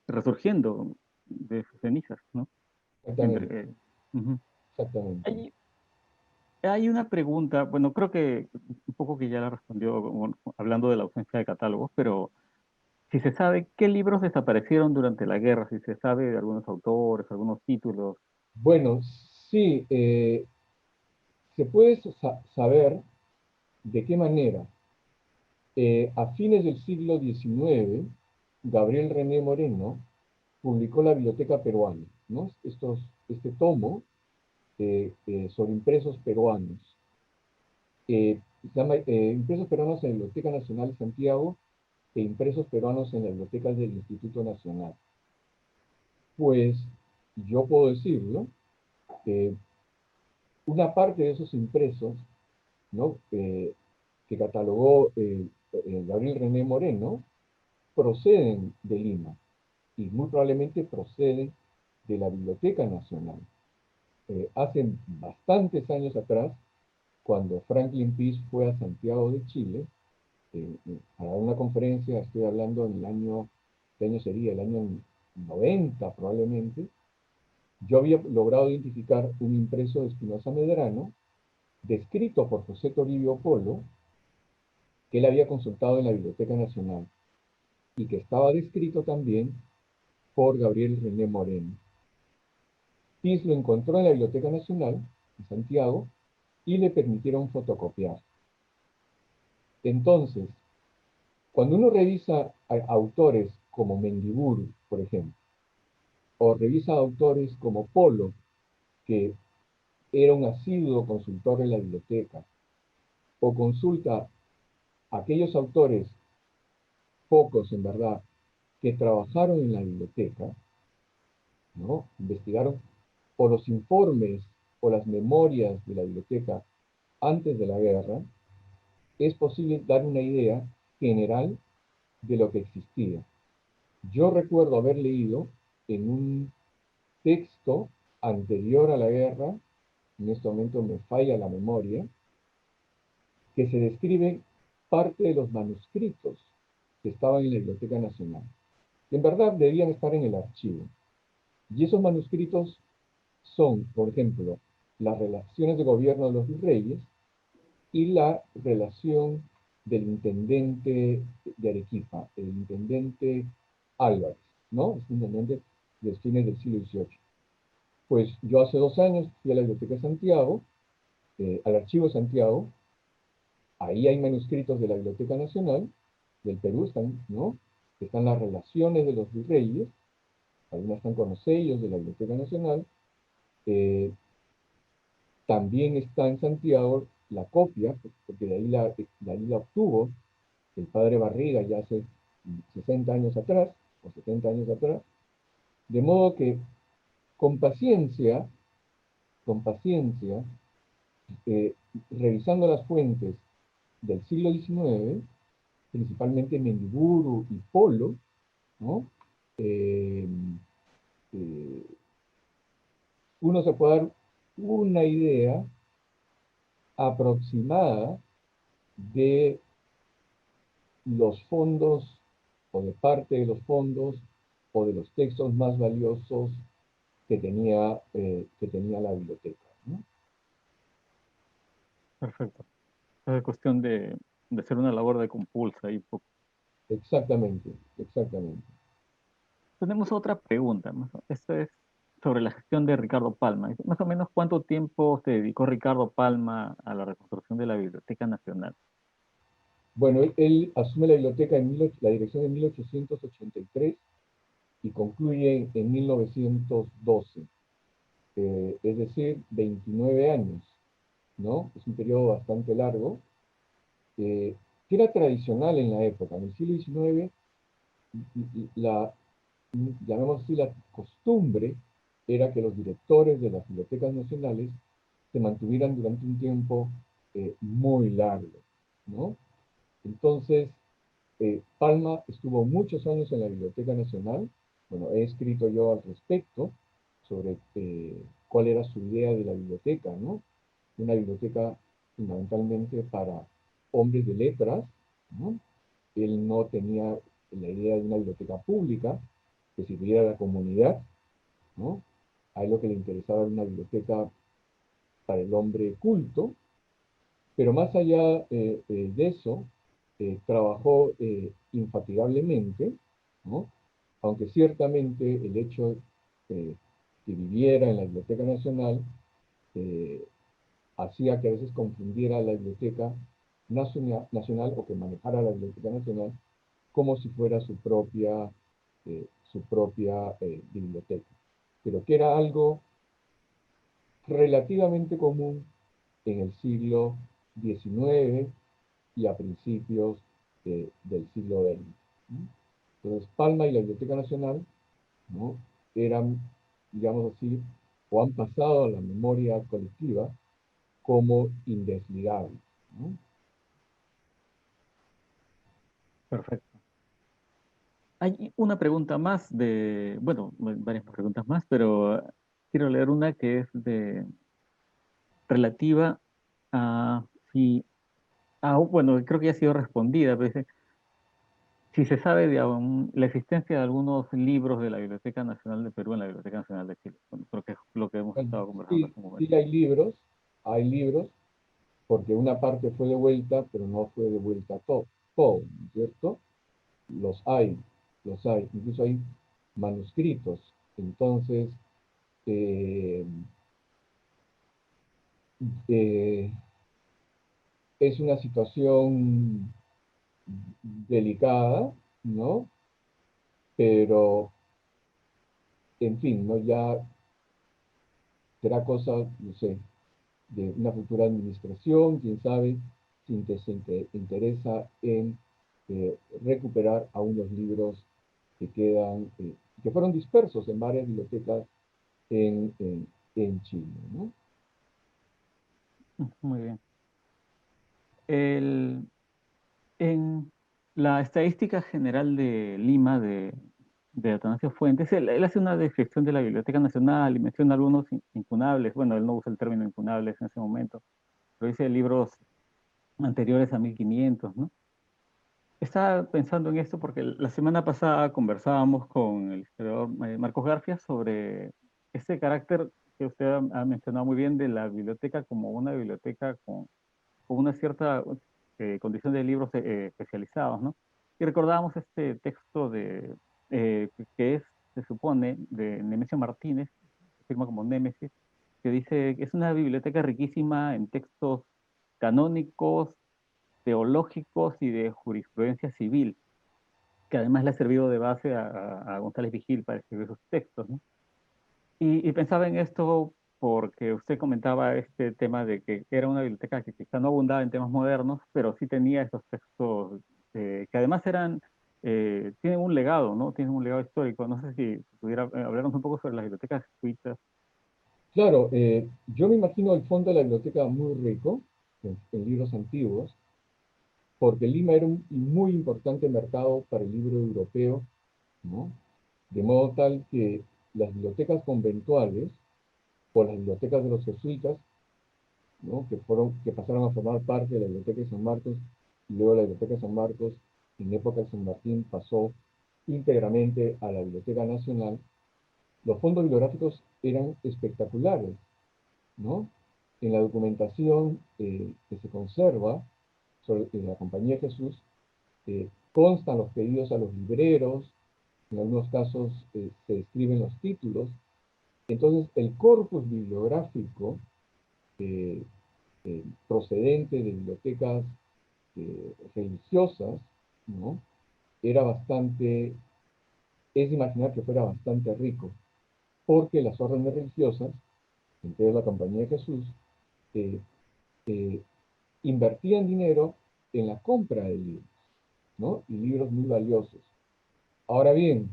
resurgiendo de sus cenizas, ¿no?
Exactamente,
Entre, ujú.
exactamente.
Hay una pregunta, bueno, creo que un poco que ya la respondió, bueno, hablando de la ausencia de catálogos, pero si se sabe qué libros desaparecieron durante la guerra, si se sabe de algunos autores, algunos títulos.
Bueno, sí, se puede saber de qué manera. A fines del siglo XIX, Gabriel René Moreno publicó la Biblioteca Peruana, ¿no? Este tomo sobre impresos peruanos. Se llama Impresos peruanos en la Biblioteca Nacional de Santiago e impresos peruanos en las bibliotecas del Instituto Nacional. Pues yo puedo decirlo, que una parte de esos impresos, ¿no? Que catalogó Gabriel René Moreno, proceden de Lima y muy probablemente proceden de la Biblioteca Nacional. Hace bastantes años atrás, cuando Franklin Peace fue a Santiago de Chile, para una conferencia, estoy hablando en ¿qué año sería? El año 90 probablemente, yo había logrado identificar un impreso de Espinosa Medrano, descrito por José Toribio Polo, que él había consultado en la Biblioteca Nacional, y que estaba descrito también por Gabriel René Moreno. Peace lo encontró en la Biblioteca Nacional, en Santiago, y le permitieron fotocopiar. Entonces, cuando uno revisa a autores como Mendiburu, por ejemplo, o revisa autores como Polo, que era un asiduo consultor de la biblioteca, o consulta a aquellos autores, pocos en verdad, que trabajaron en la biblioteca, ¿no? Investigaron, o los informes o las memorias de la biblioteca antes de la guerra, es posible dar una idea general de lo que existía. Yo recuerdo haber leído en un texto anterior a la guerra, en este momento me falla la memoria, que se describe parte de los manuscritos que estaban en la Biblioteca Nacional, que en verdad debían estar en el archivo. Y esos manuscritos son, por ejemplo, las relaciones de gobierno de los virreyes y la relación del intendente de Arequipa, el intendente Álvarez, ¿no? Es un intendente de fines del siglo XVIII. Pues yo hace 2 años fui a la Biblioteca de Santiago, al Archivo Santiago. Ahí hay manuscritos de la Biblioteca Nacional del Perú, están, ¿no? Están las relaciones de los virreyes, algunas están con los sellos de la Biblioteca Nacional. También está en Santiago la copia, porque de ahí la obtuvo el padre Barriga ya hace 60 años atrás, o 70 años atrás, de modo que con paciencia, con paciencia, eh, revisando las fuentes del siglo XIX, principalmente Mendiburu y Polo, ¿no? Eh, eh, uno se puede dar una idea aproximada de los fondos o de parte de los fondos o de los textos más valiosos que tenía la biblioteca, ¿no?
Perfecto. Es cuestión de hacer una labor de compulsa y
Exactamente, exactamente.
tenemos otra pregunta. Esta es sobre la gestión de Ricardo Palma. Dice, más o menos, ¿cuánto tiempo se dedicó Ricardo Palma a la reconstrucción de la Biblioteca Nacional?
Bueno, él asume la biblioteca la dirección en 1883 y concluye en 1912, es decir, 29 años, ¿no? Es un periodo bastante largo, que era tradicional en la época. En el siglo XIX, la, llamemos así, la costumbre era que los directores de las bibliotecas nacionales se mantuvieran durante un tiempo muy largo, ¿no? Entonces, Palma estuvo muchos años en la Biblioteca Nacional. Bueno, he escrito yo al respecto sobre cuál era su idea de la biblioteca, ¿no? Una biblioteca fundamentalmente para hombres de letras, ¿no? Él no tenía la idea de una biblioteca pública que sirviera a la comunidad, ¿no? A él lo que le interesaba era una biblioteca para el hombre culto, pero más allá de eso, trabajó infatigablemente, ¿no? Aunque ciertamente el hecho que viviera en la Biblioteca Nacional eh, hacía que a veces confundiera la Biblioteca Nacional o que manejara la Biblioteca Nacional como si fuera su propia biblioteca, pero que era algo relativamente común en el siglo XIX y a principios del siglo XX, ¿no? Entonces, Palma y la Biblioteca Nacional, ¿no? Eran, digamos así, o han pasado a la memoria colectiva como indesligables, ¿no?
Perfecto. Hay una pregunta más bueno, varias preguntas más, pero quiero leer una que es relativa a si, bueno, creo que ya ha sido respondida, pero dice, si se sabe de la existencia de algunos libros de la Biblioteca Nacional de Perú en la Biblioteca Nacional de Chile. Bueno, creo que es lo que hemos
Bueno,
estado conversando
sí,
hace un momento.
sí hay libros, porque una parte fue devuelta, pero no fue devuelta todo, ¿no es cierto? Los hay, los hay, incluso hay manuscritos. Entonces, eh, eh, es una situación delicada, ¿no? Pero, en fin, ¿no? Ya será cosa, no sé, de una futura administración, quién sabe, si se interesa en recuperar aún los libros que quedan, que fueron dispersos en varias bibliotecas en Chile, ¿no?
Muy bien. El, en la estadística general de Lima de Atanasio Fuentes, él hace una descripción de la Biblioteca Nacional y menciona algunos incunables. Bueno, él no usa el término incunables en ese momento, pero dice libros anteriores a 1500, ¿no? Estaba pensando en esto porque la semana pasada conversábamos con el historiador Marcos García sobre ese carácter que usted ha mencionado muy bien de la biblioteca como una biblioteca con una cierta condición de libros especializados, ¿no? Y recordábamos este texto que es, se supone, de Nemesio Martínez, que se firma como Némesis, que dice que es una biblioteca riquísima en textos canónicos, teológicos y de jurisprudencia civil, que además le ha servido de base a González Vigil para escribir sus textos, ¿no? Y pensaba en esto porque usted comentaba este tema de que era una biblioteca que quizá no abundaba en temas modernos, pero sí tenía esos textos que además tienen un legado, ¿no? Tienen un legado histórico. No sé si pudiera hablarnos un poco sobre las bibliotecas jesuitas.
Claro, yo me imagino el fondo de la biblioteca muy rico en libros antiguos, porque Lima era un muy importante mercado para el libro europeo, ¿no? De modo tal que las bibliotecas conventuales o las bibliotecas de los jesuitas, ¿no? Que pasaron a formar parte de la Biblioteca de San Marcos, y luego la Biblioteca de San Marcos, en época de San Martín, pasó íntegramente a la Biblioteca Nacional. Los fondos bibliográficos eran espectaculares, ¿no? En la documentación que se conserva sobre la Compañía de Jesús, constan los pedidos a los libreros, en algunos casos se escriben los títulos. Entonces, el corpus bibliográfico eh, procedente de bibliotecas religiosas, ¿no? Era bastante, es de imaginar que fuera bastante rico, porque las órdenes religiosas, entre la Compañía de Jesús, eh, eh, invertían dinero en la compra de libros, ¿no? Y libros muy valiosos. Ahora bien,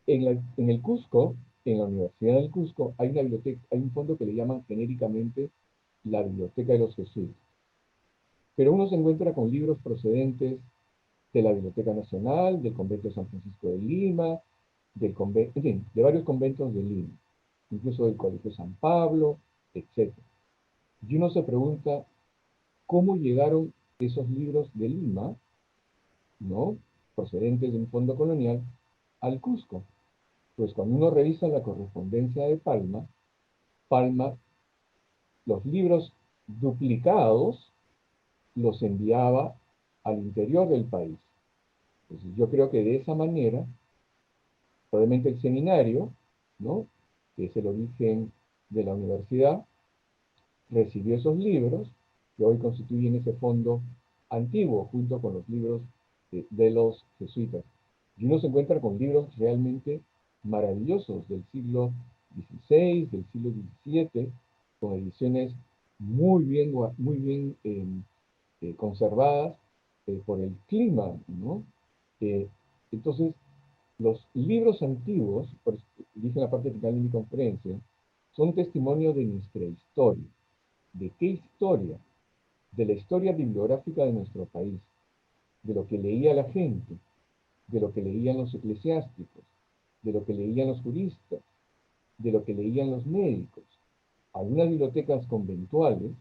en el Cusco, en la Universidad del Cusco, hay una biblioteca, hay un fondo que le llaman genéricamente la Biblioteca de los Jesuitas. Pero uno se encuentra con libros procedentes de la Biblioteca Nacional, del Convento de San Francisco de Lima, en fin, de varios conventos de Lima, incluso del Colegio San Pablo, etc. Y uno se pregunta cómo llegaron esos libros de Lima, ¿no? Procedentes de un fondo colonial, al Cusco. Pues cuando uno revisa la correspondencia de Palma, Palma, los libros duplicados los enviaba al interior del país. Entonces, yo creo que de esa manera, probablemente el seminario, ¿no? Que es el origen de la universidad, recibió esos libros que hoy constituyen ese fondo antiguo, junto con los libros de los jesuitas. Y uno se encuentra con libros realmente maravillosos del siglo XVI, del siglo XVII, con ediciones muy bien conservadas por el clima, ¿no? Eh, entonces, los libros antiguos, por eso dije en la parte final de mi conferencia, son testimonio de nuestra historia. ¿De qué historia? De la historia bibliográfica de nuestro país, de lo que leía la gente, de lo que leían los eclesiásticos, de lo que leían los juristas, de lo que leían los médicos. Algunas bibliotecas conventuales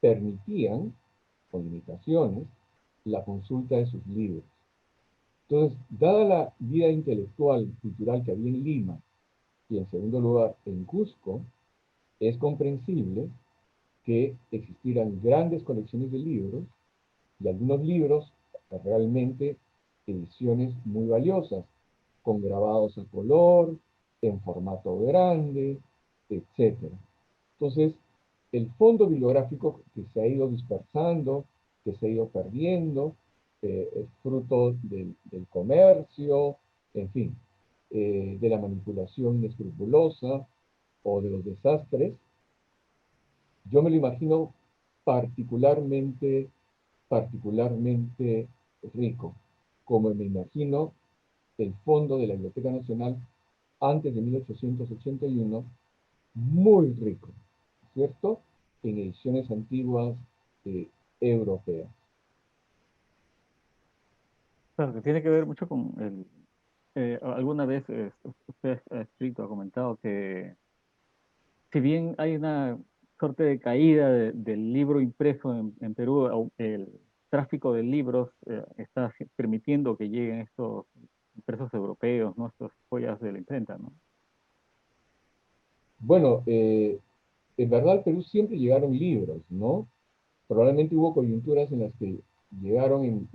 permitían, con limitaciones, la consulta de sus libros. Entonces, dada la vida intelectual, cultural que había en Lima y en segundo lugar en Cusco, es comprensible que existieran grandes colecciones de libros y algunos libros realmente ediciones muy valiosas, con grabados a color, en formato grande, etcétera. Entonces, el fondo bibliográfico que se ha ido dispersando, que se ha ido perdiendo, es fruto del comercio, en fin, de la manipulación inescrupulosa o de los desastres, yo me lo imagino particularmente, particularmente rico, como me imagino el fondo de la Biblioteca Nacional antes de 1881, muy rico, ¿cierto? En ediciones antiguas europeas.
Claro, que tiene que ver mucho con alguna vez usted ha escrito, ha comentado que si bien hay una suerte de caída del libro impreso en Perú, el tráfico de libros está permitiendo que lleguen estos impresos europeos, ¿no? Estas joyas de la imprenta, ¿no?
Bueno, en verdad al Perú siempre llegaron libros, ¿no? Probablemente hubo coyunturas en las que llegaron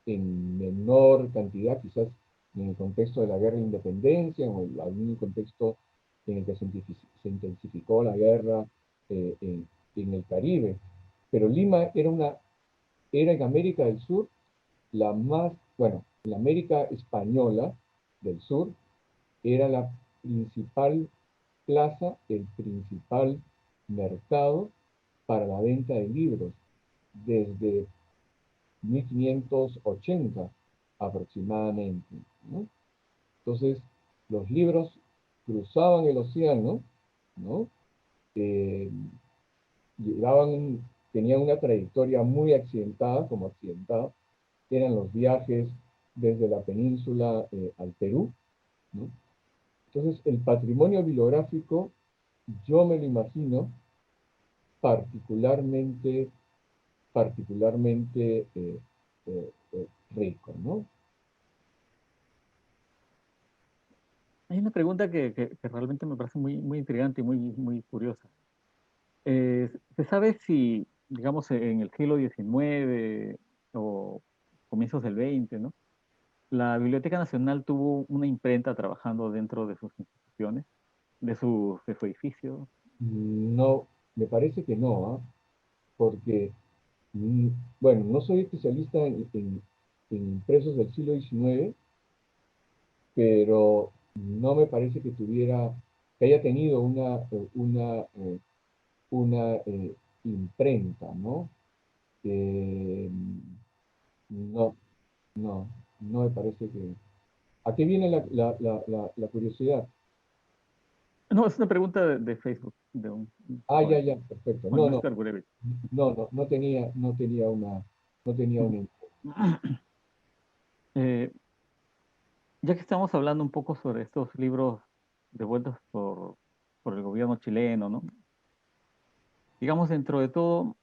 en menor cantidad, quizás en el contexto de la guerra de independencia o en algún contexto en el que se intensificó la guerra en el Caribe. Pero Lima era en América del Sur la más, bueno, en la América española del sur, era la principal plaza, el principal mercado para la venta de libros desde 1580 aproximadamente, ¿no? Entonces, los libros cruzaban el océano, ¿no? Eh, llevaban, tenían una trayectoria muy accidentada, como accidentada, eran los viajes desde la península al Perú, ¿no? Entonces, el patrimonio bibliográfico, yo me lo imagino particularmente, particularmente rico, ¿no?
Hay una pregunta que realmente me parece muy intrigante y muy curiosa. ¿Se sabe si, digamos, en el siglo XIX o comienzos del XX, ¿no? La Biblioteca Nacional tuvo una imprenta trabajando dentro de sus instituciones, de su edificio?
No, me parece que no, ¿ah? Porque, mm, bueno, no soy especialista en impresos del siglo XIX, pero no me parece que haya tenido una imprenta, ¿no? Eh, no, no, no me parece que... ¿A qué viene la curiosidad?
No, es una pregunta de Facebook, de un
Ah, ya,
joven,
ya, perfecto.
Juan
No, no,
Oscar Gurevich.
no tenía una...
Eh, ya que estamos hablando un poco sobre estos libros devueltos por el gobierno chileno, ¿no? Digamos, dentro de todo,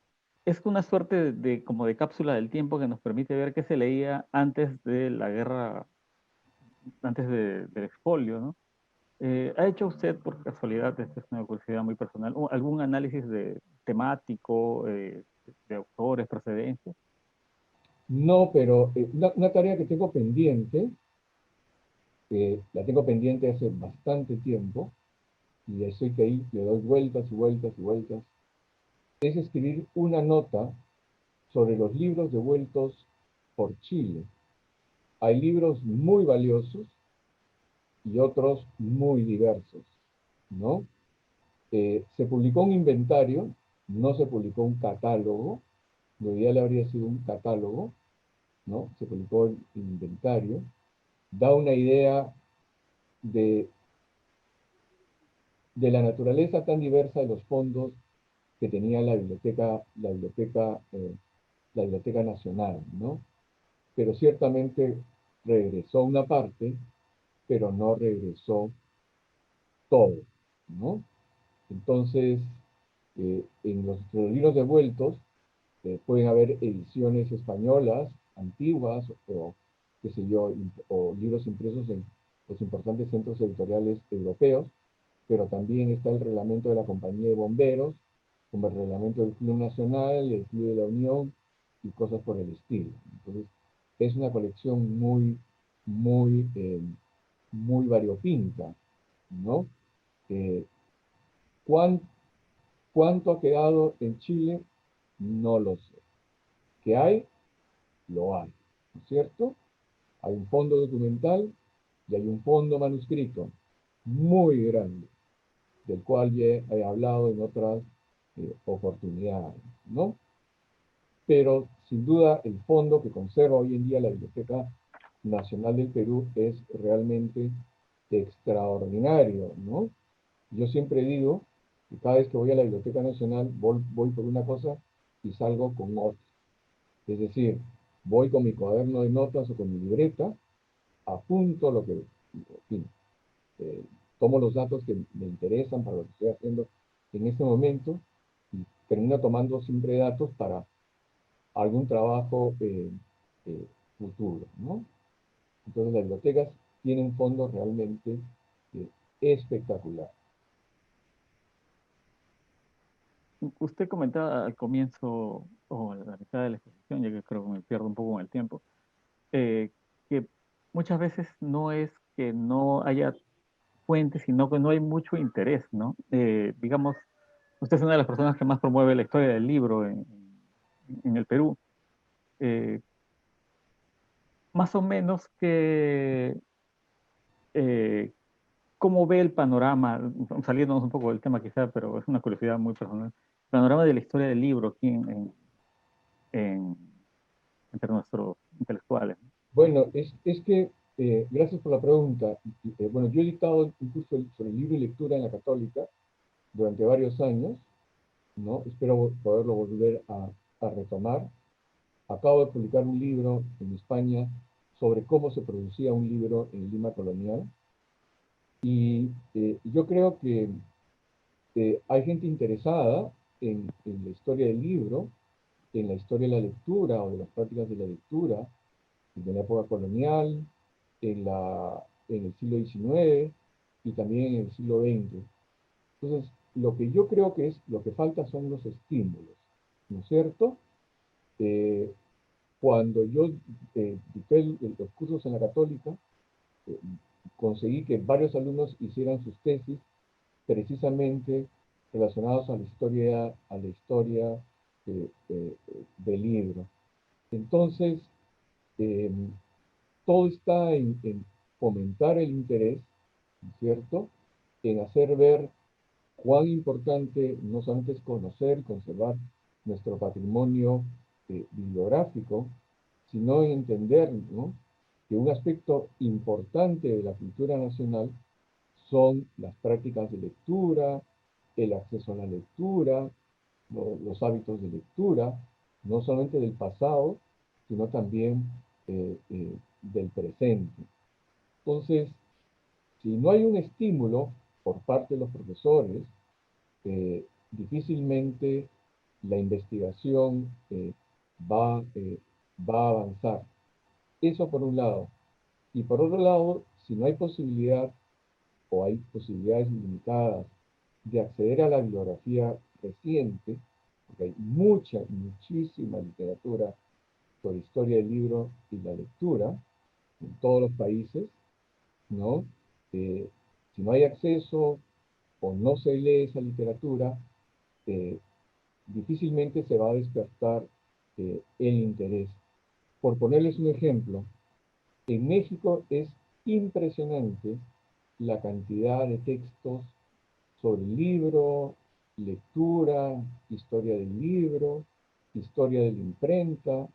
es una suerte como de cápsula del tiempo que nos permite ver qué se leía antes de la guerra, antes del expolio, ¿no? ¿Ha hecho usted, por casualidad, esta es una curiosidad muy personal, algún análisis temático, de autores, procedencias?
No, pero una tarea que tengo pendiente, la tengo pendiente hace bastante tiempo, y estoy que ahí le doy vueltas y vueltas y vueltas, es escribir una nota sobre los libros devueltos por Chile. Hay libros muy valiosos y otros muy diversos, ¿no? Se publicó un inventario, no se publicó un catálogo, lo ideal habría sido un catálogo, ¿no? Se publicó el inventario, da una idea de, de la naturaleza tan diversa de los fondos que tenía la Biblioteca Nacional, ¿no? Pero ciertamente regresó una parte, pero no regresó todo, ¿no? Entonces, en los libros devueltos pueden haber ediciones españolas antiguas o, qué sé yo, o libros impresos en los importantes centros editoriales europeos, pero también está el reglamento de la Compañía de Bomberos, como el reglamento del Club Nacional, el Club de la Unión y cosas por el estilo. Entonces, es una colección muy variopinta, ¿no? Eh, ¿cuán- ¿Cuánto ha quedado en Chile? No lo sé. ¿Qué hay? Lo hay, ¿no es cierto? Hay un fondo documental y hay un fondo manuscrito muy grande, del cual ya he hablado en otras oportunidades, ¿no? Pero sin duda el fondo que conserva hoy en día la Biblioteca Nacional del Perú es realmente extraordinario, ¿no? Yo siempre digo que cada vez que voy a la Biblioteca Nacional voy por una cosa y salgo con otra. Es decir, voy con mi cuaderno de notas o con mi libreta, apunto lo que, en fin, eh, tomo los datos que me interesan para lo que estoy haciendo en ese momento y termino tomando siempre datos para algún trabajo futuro, ¿no? Entonces las bibliotecas tienen un fondo realmente eh, espectacular.
Usted comentaba al comienzo o a la mitad de la exposición, ya que creo que me pierdo un poco en el tiempo, que muchas veces no es que no haya fuentes, sino que no hay mucho interés, ¿no? Digamos, usted es una de las personas que más promueve la historia del libro en el Perú. Eh, Más o menos que, eh, ¿cómo ve el panorama, saliéndonos un poco del tema quizá, pero es una curiosidad muy personal, el panorama de la historia del libro aquí en- entre nuestros intelectuales?
Bueno, es que, gracias por la pregunta. Bueno, yo he dictado un curso sobre libro y lectura en la Católica durante varios años, ¿no? Espero poderlo volver a retomar. Acabo de publicar un libro en España sobre cómo se producía un libro en Lima colonial. Y yo creo que hay gente interesada en la historia del libro, en la historia de la lectura o de las prácticas de la lectura, de la época colonial, en el siglo XIX y también en el siglo XX. Entonces, lo que yo creo que es, lo que falta son los estímulos, ¿no es cierto? Eh, Cuando yo dicté los cursos en la Católica, eh, conseguí que varios alumnos hicieran sus tesis precisamente relacionados a la historia del libro. Entonces, eh, todo está en fomentar el interés, ¿cierto? En hacer ver cuán importante no solamente es conocer y conservar nuestro patrimonio bibliográfico, sino en entender, ¿no?, que un aspecto importante de la cultura nacional son las prácticas de lectura, el acceso a la lectura, los hábitos de lectura, no solamente del pasado, sino también del presente. Entonces, si no hay un estímulo por parte de los profesores, difícilmente la investigación va, va a avanzar. Eso por un lado. Y por otro lado, si no hay posibilidad o hay posibilidades limitadas de acceder a la bibliografía reciente, porque hay mucha, muchísima literatura sobre historia del libro y la lectura en todos los países, ¿no? Eh, si no hay acceso o no se lee esa literatura, eh, difícilmente se va a despertar el interés. Por ponerles un ejemplo, en México es impresionante la cantidad de textos sobre el libro, lectura, historia del libro, historia de la imprenta,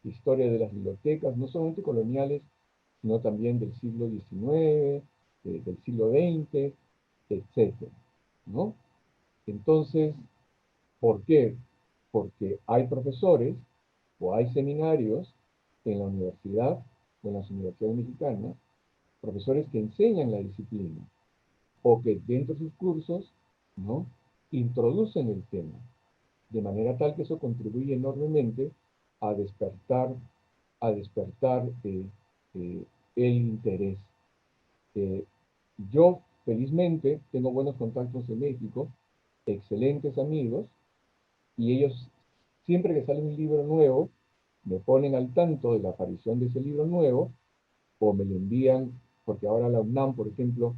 historia de las bibliotecas, no solamente coloniales, sino también del siglo XIX, del siglo XX, etcétera, ¿no? Entonces, ¿por qué? Porque hay profesores o hay seminarios en la universidad o en las universidades mexicanas, profesores que enseñan la disciplina o que dentro de sus cursos, ¿no?, introducen el tema, de manera tal que eso contribuye enormemente a despertar, a despertar el interés. Eh, yo, felizmente, tengo buenos contactos en México, excelentes amigos, y ellos, siempre que sale un libro nuevo, me ponen al tanto de la aparición de ese libro nuevo, o me lo envían, porque ahora la UNAM, por ejemplo,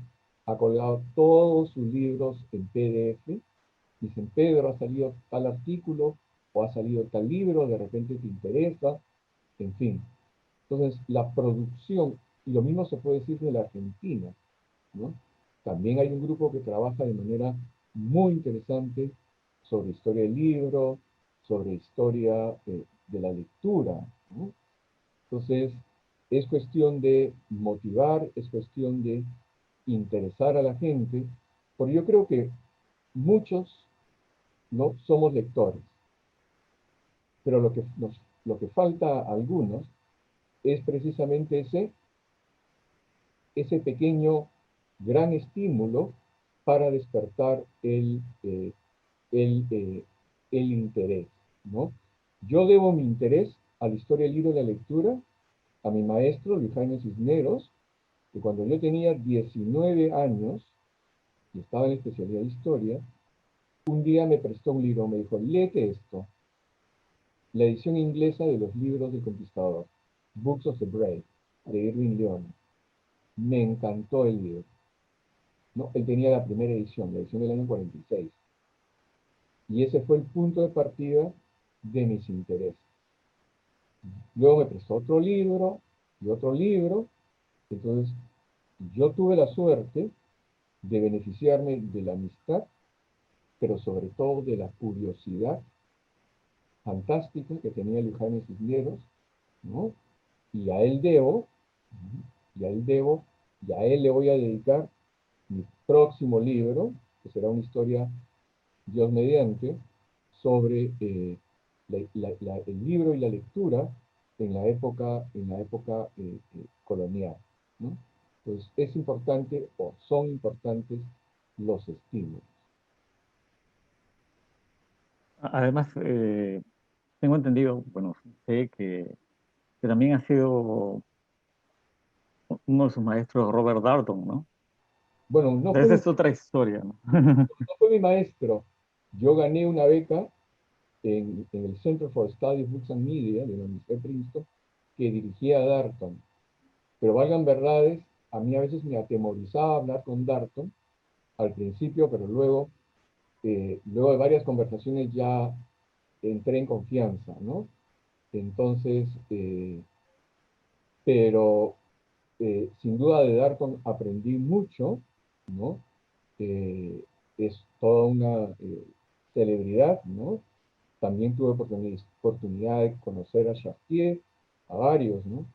ha colgado todos sus libros en PDF. Dicen: Pedro, ha salido tal artículo, o ha salido tal libro, de repente te interesa, en fin. Entonces, la producción, y lo mismo se puede decir de la Argentina, ¿no? También hay un grupo que trabaja de manera muy interesante sobre historia del libro, sobre historia de la lectura, ¿no? Entonces, es cuestión de motivar, es cuestión de interesar a la gente, porque yo creo que muchos no somos lectores, pero lo que falta a algunos es precisamente ese pequeño, gran estímulo para despertar el, eh, el interés, ¿no? Yo debo mi interés a la historia del libro y la lectura a mi maestro, Luis Jaime Cisneros, que cuando yo tenía 19 años y estaba en la especialidad de historia, un día me prestó un libro, me dijo: léete esto, la edición inglesa de los libros del Conquistador, Books of the Brave, de Irving Leon. Me encantó el libro. ¿no? Él tenía la edición del año 46. Y ese fue el punto de partida de mis intereses. Luego me prestó otro libro y otro libro. Entonces, yo tuve la suerte de beneficiarme de la amistad, pero sobre todo de la curiosidad fantástica que tenía Luis Jaime Cisneros, ¿no? Y a él debo, y a él debo, y a él le voy a dedicar mi próximo libro, que será una historia, Dios mediante, sobre el libro y la lectura en la época colonial, ¿no? Entonces, es importante o son importantes los estímulos.
Además, tengo entendido, bueno, sé que también ha sido uno de sus maestros Robert Darnton, ¿no?
Bueno,
Esa es otra historia, ¿no?
no fue mi maestro. Yo gané una beca en el Center for Study of Books and Media de la Universidad de Princeton que dirigía a Darton. Pero valgan verdades, a mí a veces me atemorizaba hablar con Darton al principio, pero luego de varias conversaciones ya entré en confianza, ¿no? Entonces, pero sin duda de Darton aprendí mucho, ¿no? Eh, es toda una celebridad, ¿no? También tuve oportunidad de conocer a Chartier, a varios, ¿no?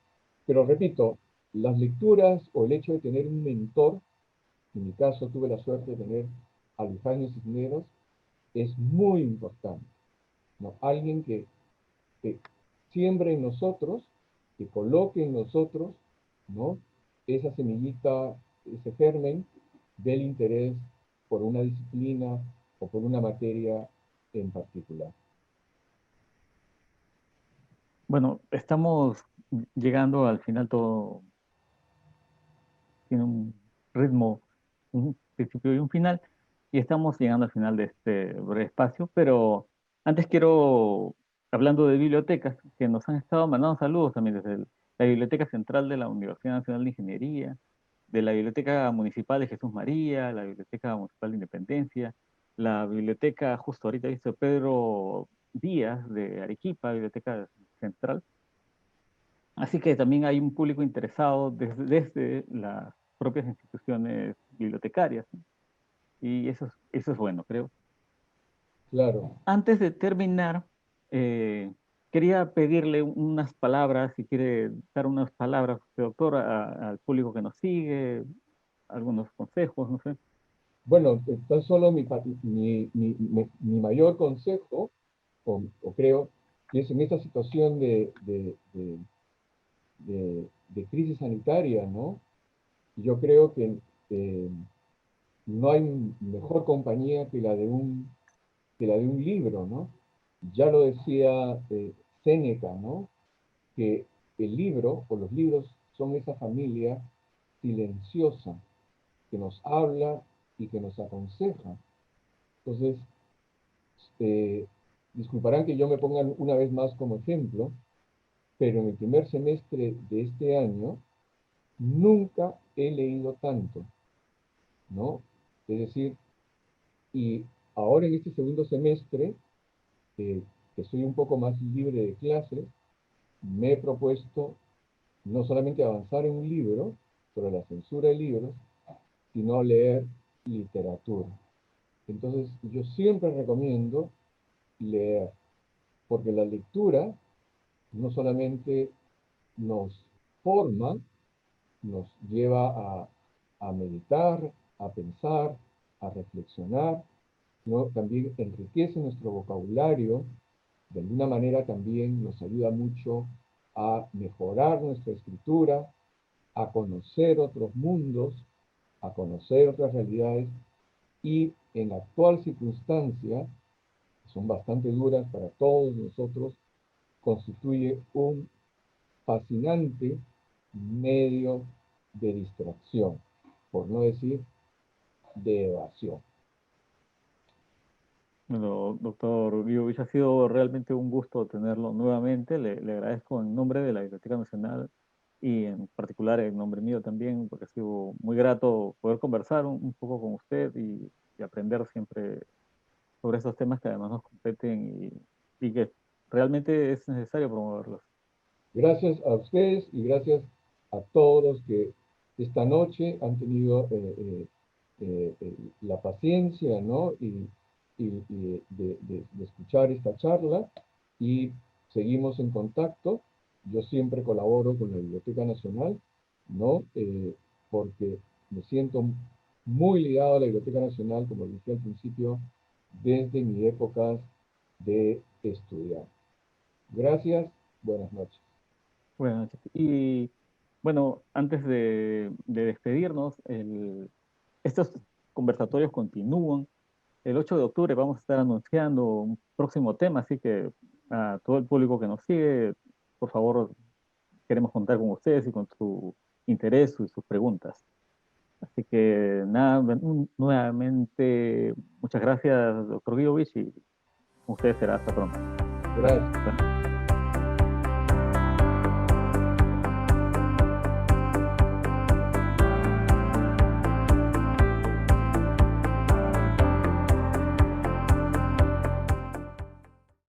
Pero repito, las lecturas o el hecho de tener un mentor, en mi caso tuve la suerte de tener a Luis Cisneros, es muy importante, ¿no? Alguien que siembre en nosotros, que coloque en nosotros, ¿no? Esa semillita, ese germen del interés por una disciplina o por una materia en particular.
Bueno, estamos llegando al final, todo tiene un ritmo, un principio y un final, y estamos llegando al final de este breve espacio, pero antes quiero, hablando de bibliotecas, que nos han estado mandando saludos también desde la Biblioteca Central de la Universidad Nacional de Ingeniería, de la Biblioteca Municipal de Jesús María, la Biblioteca Municipal de Independencia, la Biblioteca, justo ahorita he visto Pedro Díaz de Arequipa, Biblioteca Central. Así que también hay un público interesado desde las propias instituciones bibliotecarias, ¿no? Y eso es bueno, creo.
Claro.
Antes de terminar, eh, quería pedirle unas palabras, si quiere dar unas palabras, doctor, al público que nos sigue, algunos consejos, no sé.
Bueno, tan solo mi mayor consejo, o creo, que es en esta situación de crisis sanitaria, ¿no? Yo creo que eh, no hay mejor compañía que la de un libro, ¿no? Ya lo decía Séneca, ¿no? Que el libro o los libros son esa familia silenciosa que nos habla y que nos aconseja. Entonces, eh, disculparán que yo me ponga una vez más como ejemplo, pero en el primer semestre de este año nunca he leído tanto, ¿no? Es decir, y ahora en este segundo semestre, eh, que estoy un poco más libre de clases, me he propuesto no solamente avanzar en un libro, sobre la censura de libros, sino leer literatura. Entonces, yo siempre recomiendo leer, porque la lectura no solamente nos forma, nos lleva a meditar, a pensar, a reflexionar, ¿no? También enriquece nuestro vocabulario, de alguna manera también nos ayuda mucho a mejorar nuestra escritura, a conocer otros mundos, a conocer otras realidades y en la actual circunstancia, que son bastante duras para todos nosotros, constituye un fascinante medio de distracción, por no decir de evasión.
Bueno, doctor Biovich, ha sido realmente un gusto tenerlo nuevamente. Le agradezco en nombre de la Biblioteca Nacional y en particular en nombre mío también, porque ha sido muy grato poder conversar un poco con usted y aprender siempre sobre estos temas que además nos competen y que realmente es necesario promoverlos.
Gracias a ustedes y gracias a todos los que esta noche han tenido la paciencia, ¿no? De escuchar esta charla y seguimos en contacto. Yo siempre colaboro con la Biblioteca Nacional, ¿no? Porque me siento muy ligado a la Biblioteca Nacional, como dije al principio, desde mi época de estudiante. Gracias, buenas noches.
Bueno, y bueno, antes de despedirnos, estos conversatorios continúan. El 8 de octubre vamos a estar anunciando un próximo tema, así que a todo el público que nos sigue, por favor, queremos contar con ustedes y con su interés y sus preguntas. Así que nada, nuevamente, muchas gracias, doctor Guidovich, y con ustedes será hasta pronto.
Gracias.
Gracias.